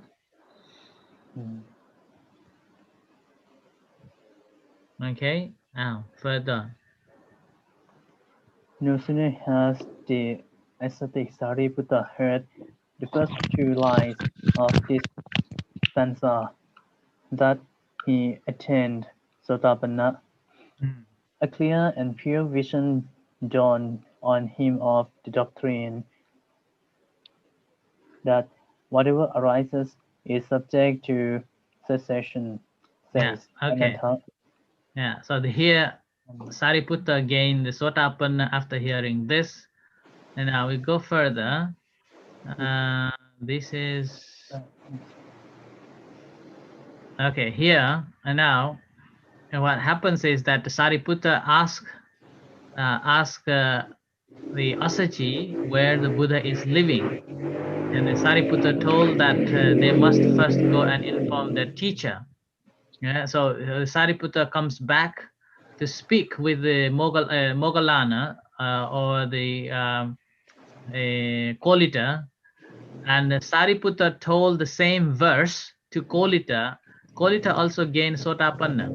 Speaker 2: Okay. Now further.
Speaker 3: No sooner has the ascetic Sariputta heard the first two lines of this stanza that he attained Sotapanna. A clear and pure vision dawned on him of the doctrine that whatever arises is subject to cessation, says
Speaker 2: Okay.
Speaker 3: Ananta.
Speaker 2: Yeah. So here Sariputta gained the Sotapanna after hearing this. And now we go further. This is okay here. And now what happens is that Sariputta asked the Asaji where the Buddha is living. And the Sariputta told that they must first go and inform their teacher. Yeah, so Sariputta comes back to speak with the Moggallana or the Kolita, and Sariputta told the same verse to Kolita. Kolita also gained Sotapanna.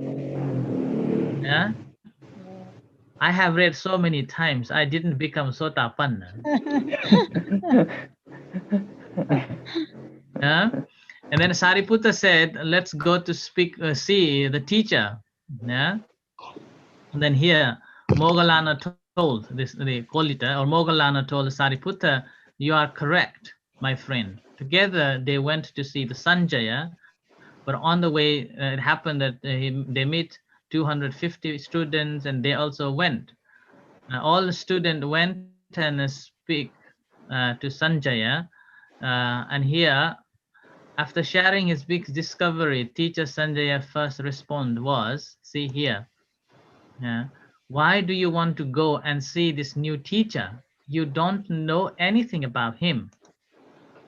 Speaker 2: Yeah, I have read so many times. I didn't become Sotapanna. Yeah. And then Sariputta said, let's go to see the teacher. Yeah. And then here, Moggallana told the Kolita, or Moggallana told Sariputta, you are correct, my friend. Together, they went to see the Sanjaya, but on the way, it happened that they meet 250 students, and they also went. All the students went and speak to Sanjaya, and here, after sharing his big discovery, teacher Sanjaya first respond was, see here, why do you want to go and see this new teacher? You don't know anything about him.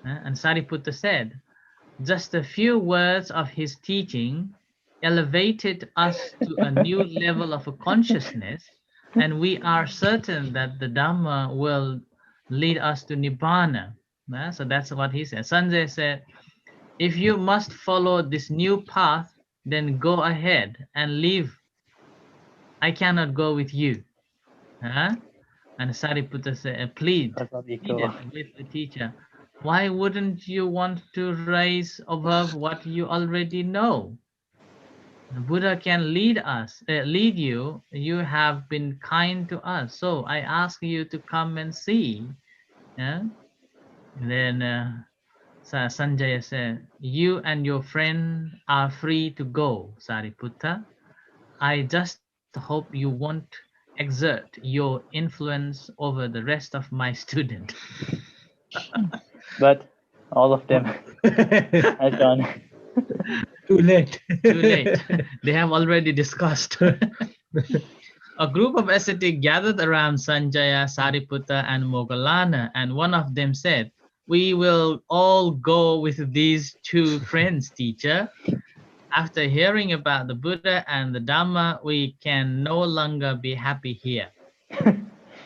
Speaker 2: And Sariputta said, just a few words of his teaching elevated us to a new level of consciousness, and we are certain that the Dhamma will lead us to Nibbana. So that's what he said. Sanjay said, if you must follow this new path, then go ahead and leave. I cannot go with you. And Sariputta said, pleaded with the teacher, why wouldn't you want to rise above what you already know? The Buddha can lead you. You have been kind to us, so I ask you to come and see. And then Sanjaya said, "You and your friend are free to go, Sariputta. I just hope you won't exert your influence over the rest of my student."
Speaker 3: But all of them had gone.
Speaker 4: Too late.
Speaker 2: Too late. They have already discussed. A group of ascetics gathered around Sanjaya, Sariputta, and Moggallana, and one of them said, "We will all go with these two friends, teacher. After hearing about the Buddha and the Dhamma, we can no longer be happy here.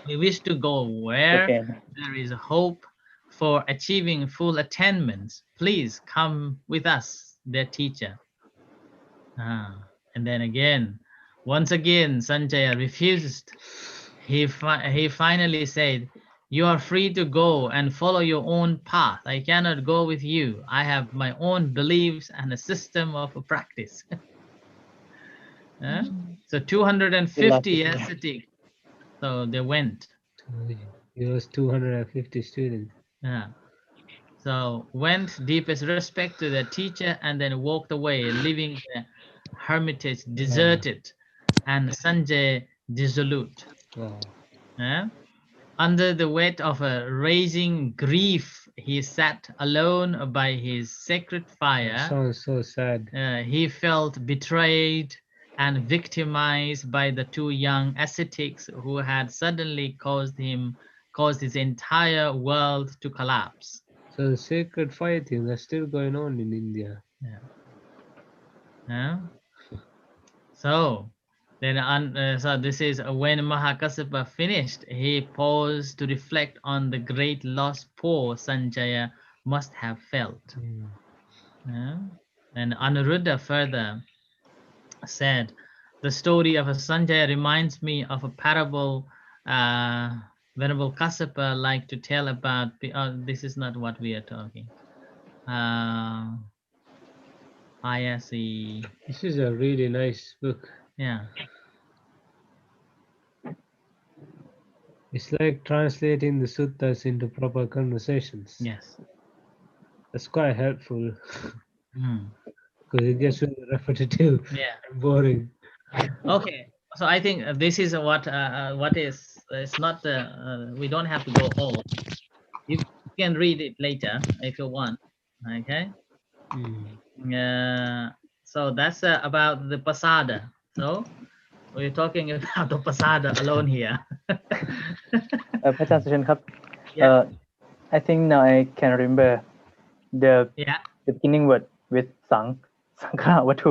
Speaker 2: We wish to go where
Speaker 3: Again.
Speaker 2: there is hope for achieving full attainments. Please come with us, their teacher." And then again, once again, Sanjaya refused. He finally said, "You are free to go and follow your own path. I cannot go with you. I have my own beliefs and a system of practice." So 250 ascetics. So they went.
Speaker 4: He was 250 students.
Speaker 2: Yeah. So went deepest respect to their teacher and then walked away, leaving the hermitage deserted and Sanjay dissolute.
Speaker 4: Wow.
Speaker 2: Yeah. Under the weight of a raging grief, he sat alone by his sacred fire.
Speaker 4: Sounds so sad.
Speaker 2: He felt betrayed and victimized by the two young ascetics who had suddenly caused his entire world to collapse.
Speaker 4: So the sacred fire thing that's still going on in India.
Speaker 2: Yeah. So then, so this is when Mahakassapa finished. He paused to reflect on the great loss poor Sanjaya must have felt. Yeah. And Anuruddha further said, "The story of a Sanjaya reminds me of a parable Venerable Kassapa liked to tell about." This is not what we are talking. I see.
Speaker 4: This is a really nice book.
Speaker 2: Yeah.
Speaker 4: It's like translating the suttas into proper conversations.
Speaker 2: Yes.
Speaker 4: That's quite helpful
Speaker 2: Mm.
Speaker 4: because it gets really repetitive
Speaker 2: Yeah.
Speaker 4: and boring.
Speaker 2: Okay. So I think this is what is. It's not. We don't have to go all. You can read it later if you want. Okay. So that's about the pasada. So we're talking about the pasada alone here.
Speaker 3: พระอาจารย์สุชนครับ
Speaker 2: Yeah.
Speaker 3: I think now I can remember the
Speaker 2: Yeah.
Speaker 3: the beginning word with Sangha Vatu.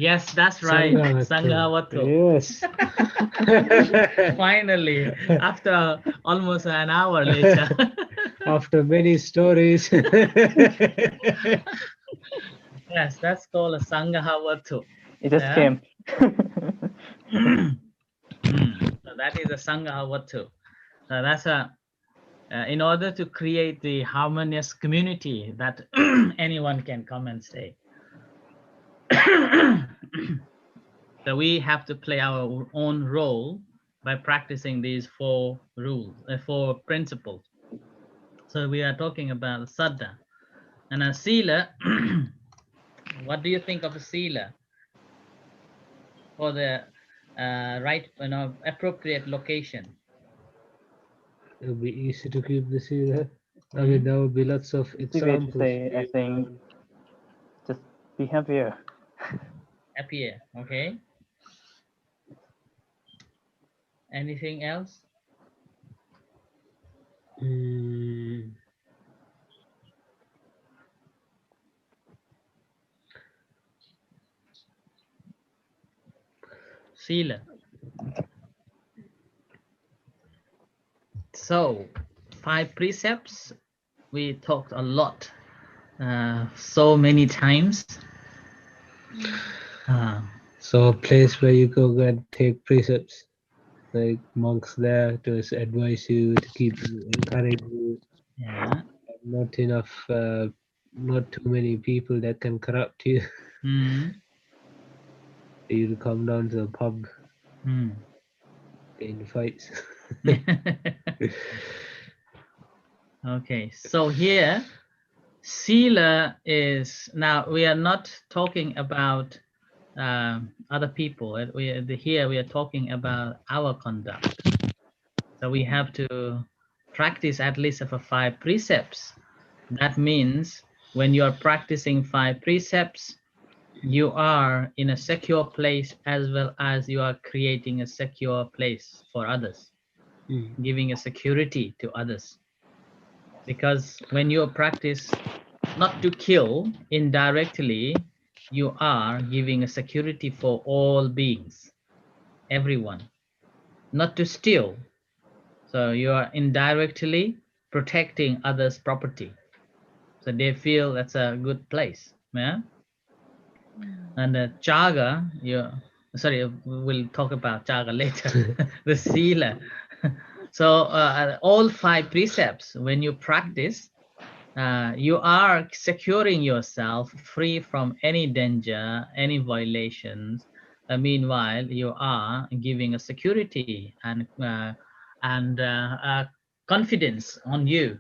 Speaker 2: Yes, that's right. Sanghavatu.
Speaker 4: Yes.
Speaker 2: Finally, after almost an hour later.
Speaker 4: After many stories.
Speaker 2: Yes, that's called a Sanghavatu.
Speaker 3: It just
Speaker 2: Yeah.
Speaker 3: came.
Speaker 2: So that is a Sanghavatu. So that's in order to create the harmonious community that anyone can come and stay. So we have to play our own role by practicing these four principles. So we are talking about Saddha. And a Sila, what do you think of a Sila? For the right, appropriate location.
Speaker 4: It would be easy to keep the sila. I mean, there would be lots of
Speaker 3: Easy way to
Speaker 4: examples.
Speaker 3: say, I think, just be happier.
Speaker 2: Happier, okay. Anything else? Sila. So 5 precepts, we talked a lot, so many times.
Speaker 4: So a place where you go and take precepts, like monks there to advise you, to keep you, encourage you.
Speaker 2: Yeah.
Speaker 4: Not enough, not too many people that can corrupt you. For you to come down to the pub, get in fights.
Speaker 2: Okay, so here Sila is, now we are not talking about other people. Here we are talking about our conduct. So we have to practice at least for 5 precepts. That means when you are practicing 5 precepts, you are in a secure place as well as you are creating a secure place for others, giving a security to others. Because when you practice not to kill indirectly, you are giving a security for all beings, everyone. Not to steal, so you are indirectly protecting others' property, so they feel that's a good place. Yeah. And chaga, we'll talk about chaga later. The sila. So all 5 precepts, when you practice, you are securing yourself free from any danger, any violations. Meanwhile, you are giving a security and confidence on you,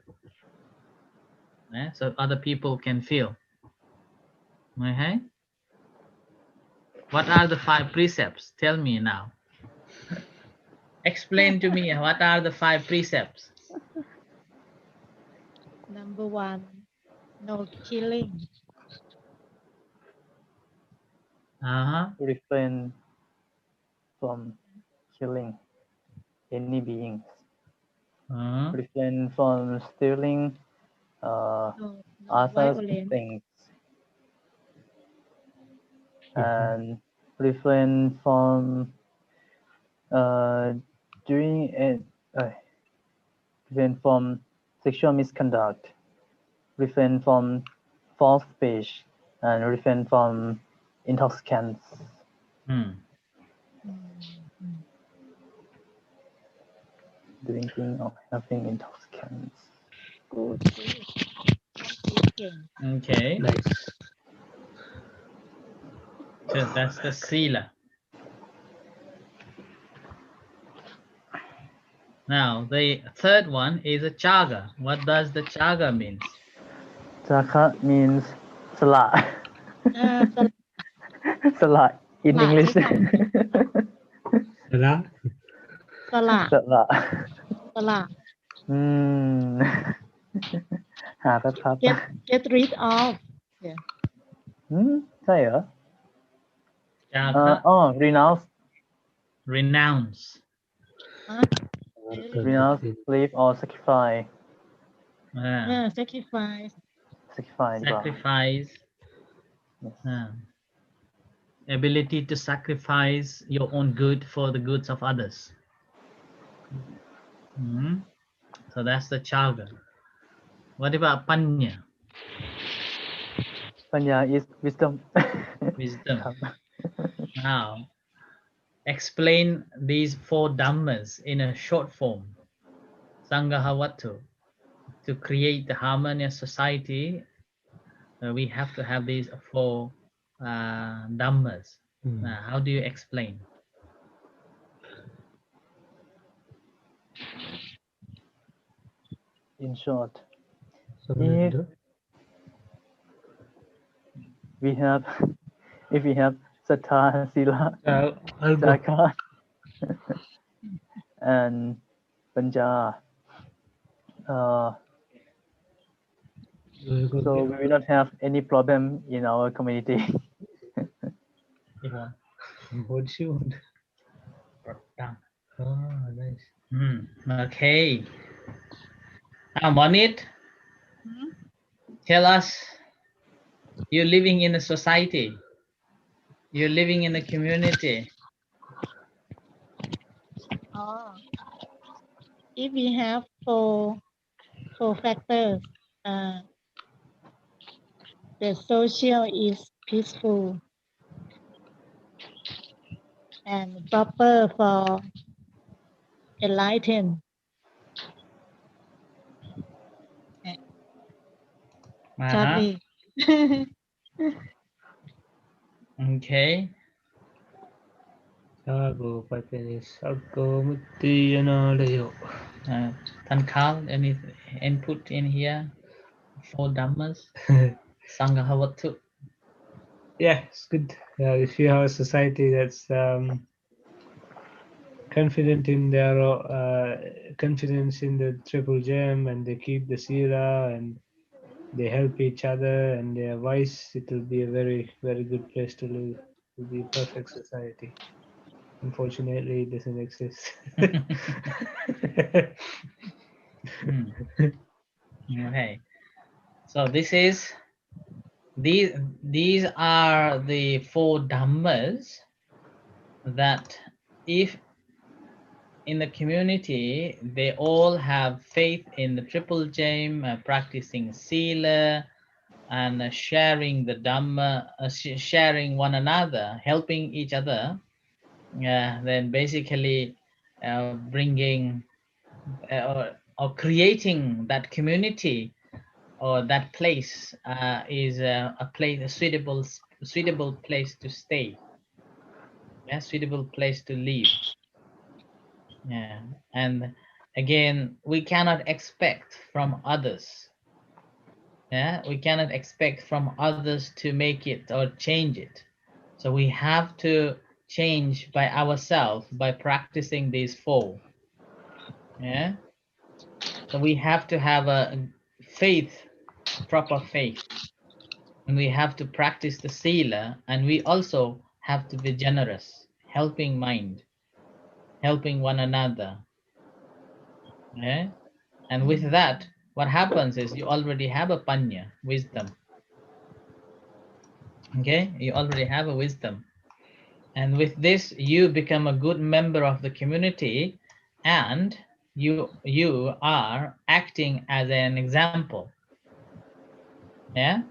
Speaker 2: so other people can feel. Okay. What are the 5 precepts? Tell me now. Explain to me what are the 5 precepts.
Speaker 1: Number 1, no killing.
Speaker 3: Refrain from killing any beings. Refrain from stealing
Speaker 1: No
Speaker 3: other
Speaker 1: violence.
Speaker 3: things. And refrain from refrain from sexual misconduct, refrain from false speech, and refrain from intoxicants. Drinking or having intoxicants.
Speaker 1: Good.
Speaker 2: Okay.
Speaker 4: Nice.
Speaker 2: So that's the sila. Now the third one is a chaga. What does the chaga mean?
Speaker 3: Chaka means sala.
Speaker 1: Sala.
Speaker 3: Sala in
Speaker 1: Sala
Speaker 3: English.
Speaker 4: สละ
Speaker 1: Sala.
Speaker 3: Sala.
Speaker 1: Sala.
Speaker 3: หาแป๊บครับ
Speaker 1: Get rid of. Yeah.
Speaker 3: ใช่เหรอ
Speaker 2: Chaga.
Speaker 3: Renounce.
Speaker 2: Renounce.
Speaker 3: Renounce, leave or sacrifice.
Speaker 1: Sacrifice.
Speaker 2: Sacrifice. Ability to sacrifice your own good for the goods of others. So that's the chaga. What about panya?
Speaker 3: Panya is wisdom.
Speaker 2: Wisdom. Now, explain these 4 dhammas in a short form. Sanghahavatu. To create the harmonious society, we have to have these 4 dhammas. How do you explain?
Speaker 3: In short,
Speaker 4: Samanda.
Speaker 3: if we have sattha, sila,
Speaker 4: I'll go.
Speaker 3: jaka, and panja, so we will not have any problem in our community.
Speaker 4: What you want? Oh, nice.
Speaker 2: Okay. Monit, tell us, you're living in a society, you're living in a community.
Speaker 1: If we have 4 factors, the social is peaceful and proper for enlightened. Exactly.
Speaker 2: Okay.
Speaker 4: Sago patani sago mutti analayo.
Speaker 2: Tankal, any input in here 4 Dhammas, Sanghavattu.
Speaker 4: Yeah, it's good. If you have a society that's confident in their confidence in the triple gem, and they keep the sira, and they help each other, and they are wise, it will be a very, very good place to live. It will be a perfect society. Unfortunately, it doesn't exist.
Speaker 2: Hmm. Okay. So these are the 4 Dhammas that if in the community they all have faith in the triple gem, practicing sila, and sharing the Dhamma, sharing one another, helping each other, then basically bringing or creating that community or that place is a place, a suitable place to stay, yeah, suitable place to live. Yeah, and again, we cannot expect from others. Yeah, we cannot expect from others to make it or change it. So we have to change by ourselves by practicing these 4. Yeah, so we have to have a faith, proper faith, and we have to practice the sila, and we also have to be generous, helping mind, helping one another. Yeah, and with that, what happens is you already have a panya, wisdom. Okay, you already have a wisdom, and with this you become a good member of the community, and you are acting as an example. Yeah,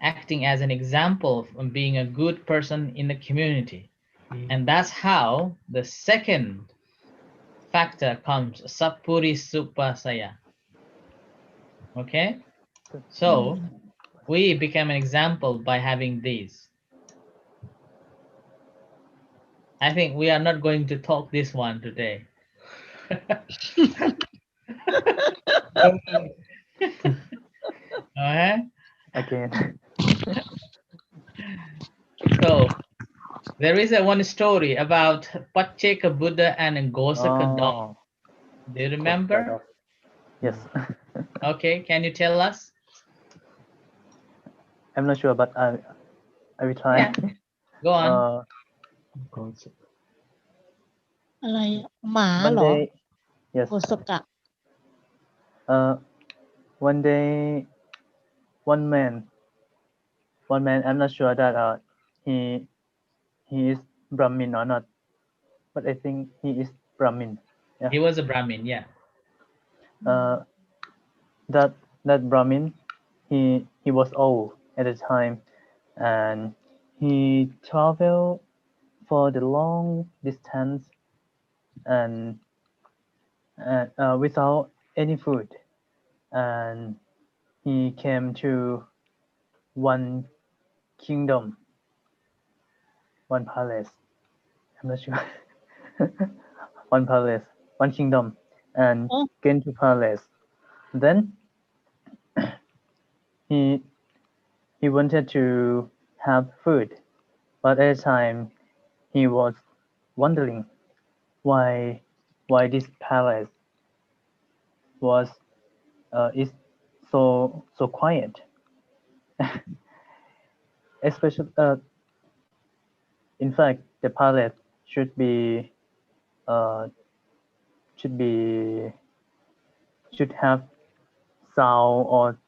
Speaker 2: acting as an example of being a good person in the community. And that's how the second factor comes, sappurisupasaya. Okay, so we become an example by having these. I think we are not going to talk this one today. Okay,
Speaker 3: Again.
Speaker 2: so there is one story about Pacceka Buddha and Gosaka dog.
Speaker 3: Oh,
Speaker 2: Do you remember?
Speaker 3: yes.
Speaker 2: Okay, can you tell us?
Speaker 3: I'm not sure, but I will try.
Speaker 2: Yeah. Go on.
Speaker 1: อะไรหมาเห
Speaker 3: One
Speaker 1: รอ
Speaker 3: day, yes.
Speaker 1: โอสกะ
Speaker 3: One day, one man. I'm not sure that he is Brahmin or not, but I think he is Brahmin. Yeah.
Speaker 2: He was a Brahmin, yeah.
Speaker 3: That Brahmin, he was old at the time, and he traveled for the long distance and without any food, and he came to one kingdom, one palace. I'm not sure. One palace, one kingdom, and
Speaker 1: Oh.
Speaker 3: came to palace. Then he wanted to have food, but at the time he was wondering why this palace was is so quiet. Especially, in fact, the palace should be should be should have sound or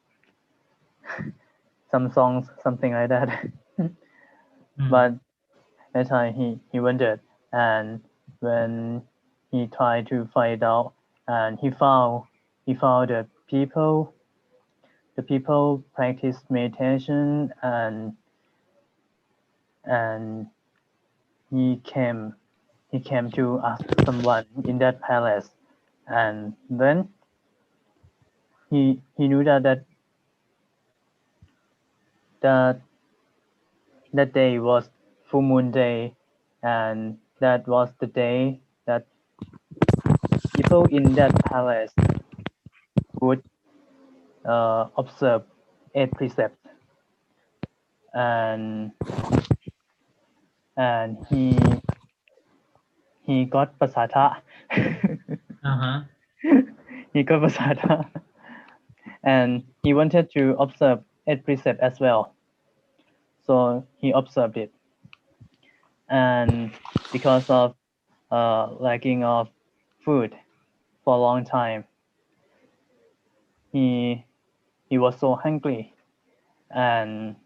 Speaker 3: some songs, something like that. But that time he wondered, and when he tried to find out, and he found that the people practice meditation, and he came to ask someone in that palace, and then he knew that that day was full moon day, and that was the day that people in that palace would observe 8 precepts, and he got pasata.
Speaker 2: Uh-huh.
Speaker 3: He got pasata, and he wanted to observe 8 precepts as well. So he observed it, and because of lacking of food for a long time, he was so hungry, and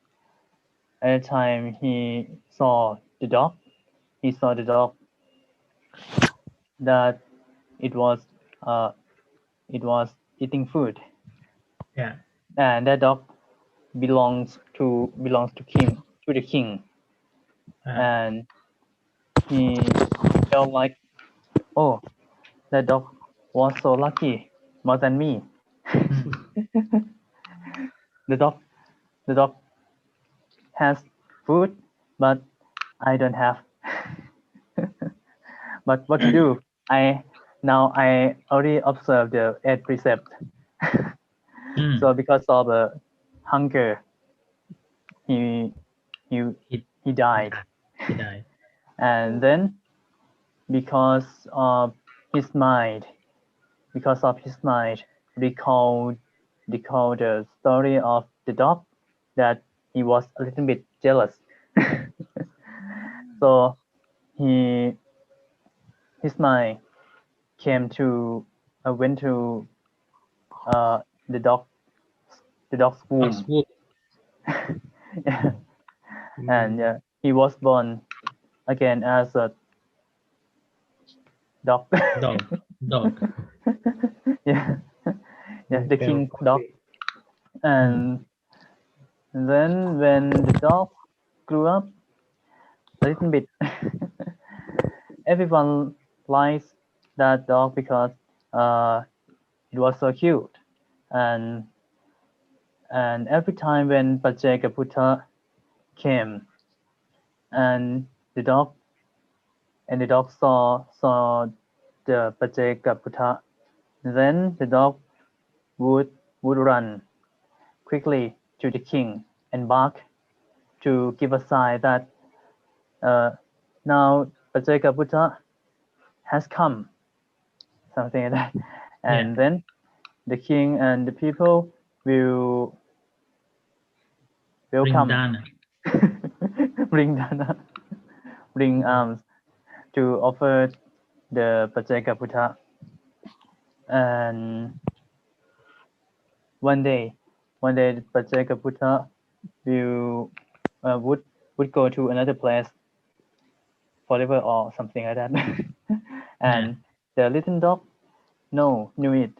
Speaker 3: at the time he saw the dog that it was eating food,
Speaker 2: Yeah.
Speaker 3: and that dog belongs to the king, and he felt like, oh, that dog was so lucky, more than me. the dog has food, but I don't have. But what to do? I already observed the 8 precepts. So because of hunger, he died.
Speaker 2: He died.
Speaker 3: And then because of his mind, recall the story of the dog, that he was a little bit jealous. So his mind went to the dog's womb. Yeah. And he was born again as a dog.
Speaker 2: Dog.
Speaker 3: Yeah, the king dog. And then when the dog grew up a little bit, everyone likes that dog because it was so cute. And every time when Pajeka came, and the dog saw the Pajeka, then the dog would run quickly to the king and bark to give a sign that now Pajeka has come, something like that. And then the king and the people will come, bring dana, bring arms to offer the Pajeka. And one day the Pajeka would go to another place forever or something like that. And the little dog knew it,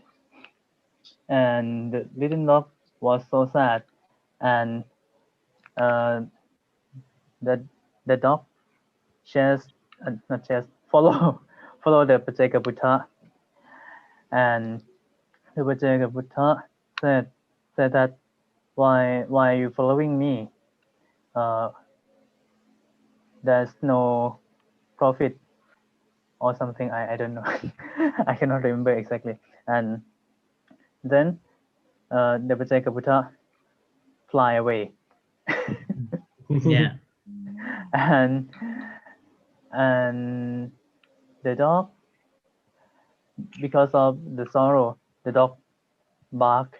Speaker 3: and the little dog was so sad, and the dog follow the Pajeka, and the Pajeka said that, why are you following me? There's no profit or something. I don't know. I cannot remember exactly. And then the Pajeka fly away.
Speaker 2: Yeah.
Speaker 3: and the dog, because of the sorrow, the dog barked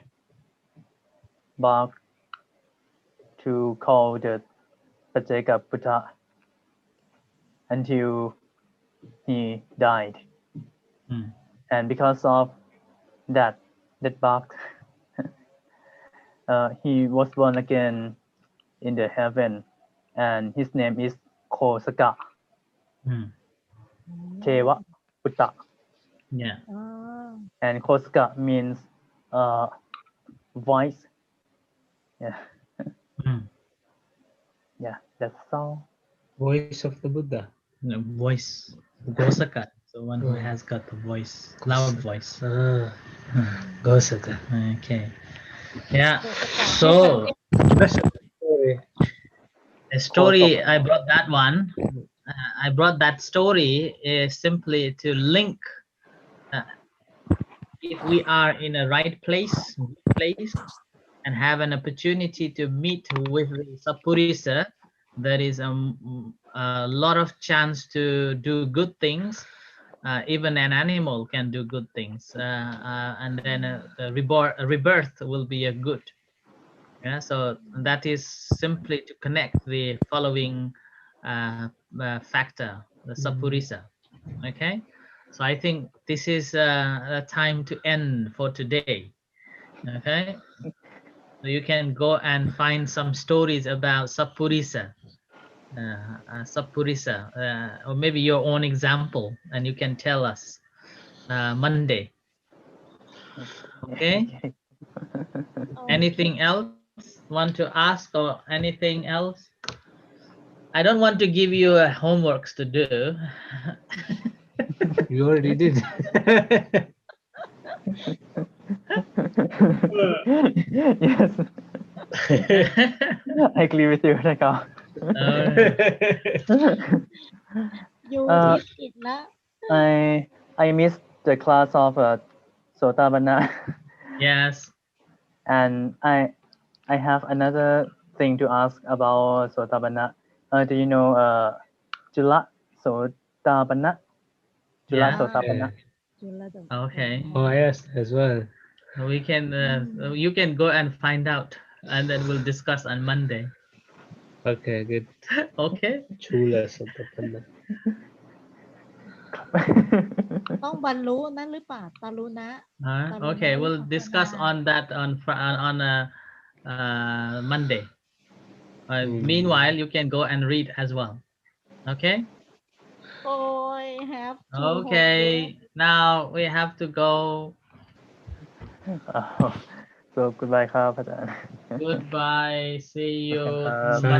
Speaker 3: to call the Pajeka until he died. And because of that bark, he was born again in the heaven, and his name is Kosaka. Teva Putta.
Speaker 2: Yeah.
Speaker 3: And Kosaka means voice. Yeah. Yeah, that's all.
Speaker 4: Voice of the Buddha.
Speaker 2: No, voice. Gosaka. So one who has got the voice, loud voice.
Speaker 4: Gosaka.
Speaker 2: Okay. Yeah. So a story, I brought that one. I brought that story simply to link if we are in a right place, and have an opportunity to meet with the sappurisa, there is a lot of chance to do good things. Even an animal can do good things, and then the rebirth will be a good. Yeah, so that is simply to connect the following factor, the sappurisa. Okay, so I think this is a time to end for today. Okay, so you can go and find some stories about sappurisa, or maybe your own example, and you can tell us Monday. Okay, anything else want to ask or anything else? I don't want to give you homeworks to do.
Speaker 4: You already did.
Speaker 3: Yes, I agree with you นะครับ
Speaker 1: อยู่
Speaker 3: Uh,
Speaker 1: ทิพย์อีกแล้ว
Speaker 3: I missed the class of Sotabana.
Speaker 2: Yes.
Speaker 3: And I have another thing to ask about Sotabana. Do you know Jula Sotabana? Jula
Speaker 2: Yeah.
Speaker 3: Sotabana.
Speaker 1: จุลดล
Speaker 2: Okay.
Speaker 4: Oh, yes, as well.
Speaker 2: We can. You can go and find out, and then we'll discuss on Monday.
Speaker 4: Okay, good.
Speaker 2: Okay.
Speaker 4: Chula Sotapanna.
Speaker 1: ต้องบรรลุนั่นหรือเปล่าตารุณะ
Speaker 2: Okay, we'll discuss on that on Monday. Meanwhile, you can go and read as well. Okay.
Speaker 1: โอ้ย have to
Speaker 2: Okay. Now we have to go.
Speaker 3: So goodbye ครับอาจารย์
Speaker 2: Goodbye. See you.
Speaker 3: Okay,